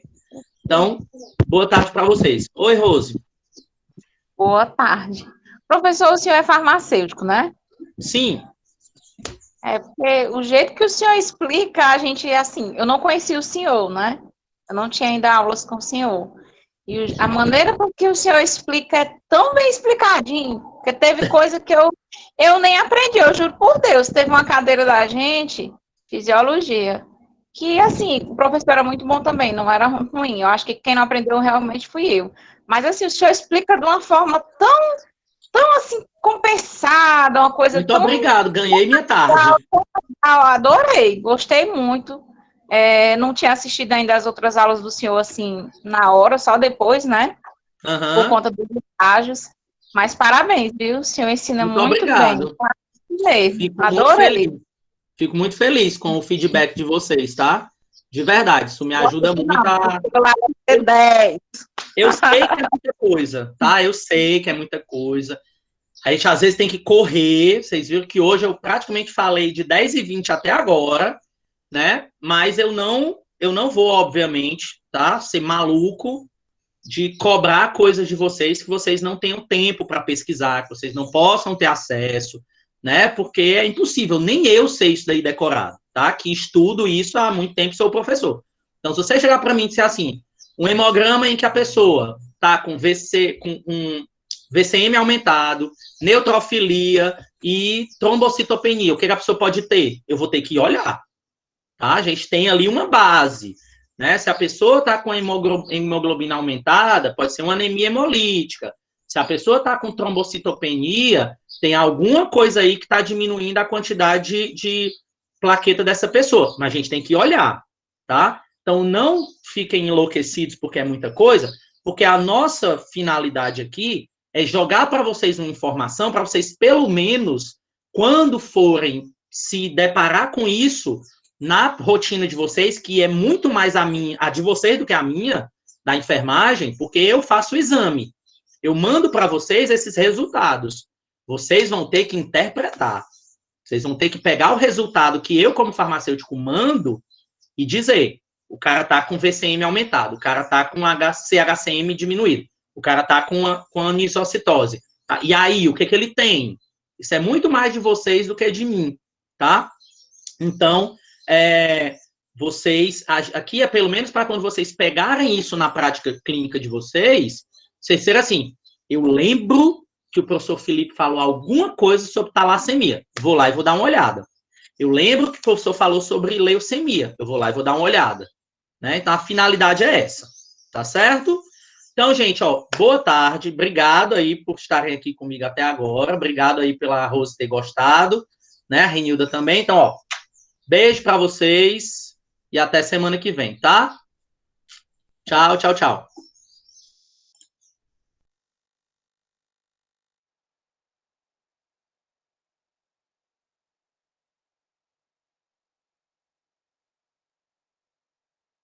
Então, boa tarde para vocês. Oi, Rose. Boa tarde. Professor, o senhor é farmacêutico, né? Sim. Porque o jeito que o senhor explica, a gente, assim, eu não conhecia o senhor, né? Eu não tinha ainda aulas com o senhor. E a maneira com que o senhor explica é tão bem explicadinho, porque teve coisa que eu nem aprendi, eu juro por Deus. Teve uma cadeira da gente, fisiologia, que, assim, o professor era muito bom também, não era ruim. Eu acho que quem não aprendeu realmente fui eu. Mas, assim, o senhor explica de uma forma tão assim, compensada, uma coisa muito tão... obrigado, ganhei minha tarde. Adorei, gostei muito. Não tinha assistido ainda as outras aulas do senhor, assim, na hora, só depois, né? Uhum. Por conta dos estágios. Mas parabéns, viu? O senhor ensina muito muito obrigado. Bem. Fico muito feliz com o feedback de vocês, tá? De verdade, isso me ajuda muito a... Eu sei que é muita coisa, tá? Eu sei que é muita coisa. A gente, às vezes, tem que correr. Vocês viram que hoje eu praticamente falei de 10h20 até agora, né? Mas eu não vou, obviamente, tá? Ser maluco de cobrar coisas de vocês que vocês não tenham tempo para pesquisar, que vocês não possam ter acesso, né? Porque é impossível. Nem eu sei isso daí decorado, tá? Que estudo isso há muito tempo, sou professor. Então, se você chegar para mim e disser assim, um hemograma em que a pessoa tá com um VCM aumentado, neutrofilia e trombocitopenia, o que a pessoa pode ter? Eu vou ter que olhar, tá? A gente tem ali uma base, né? Se a pessoa está com hemoglobina aumentada, pode ser uma anemia hemolítica. Se a pessoa está com trombocitopenia, tem alguma coisa aí que está diminuindo a quantidade de plaqueta dessa pessoa. Mas a gente tem que olhar, tá? Então, não fiquem enlouquecidos porque é muita coisa, porque a nossa finalidade aqui é jogar para vocês uma informação, para vocês, pelo menos, quando forem se deparar com isso na rotina de vocês, que é muito mais a de vocês do que a minha, da enfermagem, porque eu faço o exame. Eu mando para vocês esses resultados. Vocês vão ter que interpretar. Vocês vão ter que pegar o resultado que eu, como farmacêutico, mando e dizer, o cara tá com VCM aumentado, o cara tá com CHCM diminuído, o cara tá com a anisocitose. Tá? E aí, o que ele tem? Isso é muito mais de vocês do que de mim, tá? Então, vocês, aqui é pelo menos para quando vocês pegarem isso na prática clínica de vocês ser assim, eu lembro que o professor Felipe falou alguma coisa sobre talassemia, vou lá e vou dar uma olhada. Eu lembro que o professor falou sobre leucemia, eu vou lá e vou dar uma olhada. Né? Então, a finalidade é essa, tá certo? Então, gente, ó, boa tarde, obrigado aí por estarem aqui comigo até agora, obrigado aí pela Rose ter gostado, né, a Renilda também. Então, ó, beijo para vocês e até semana que vem, tá? Tchau, tchau, tchau.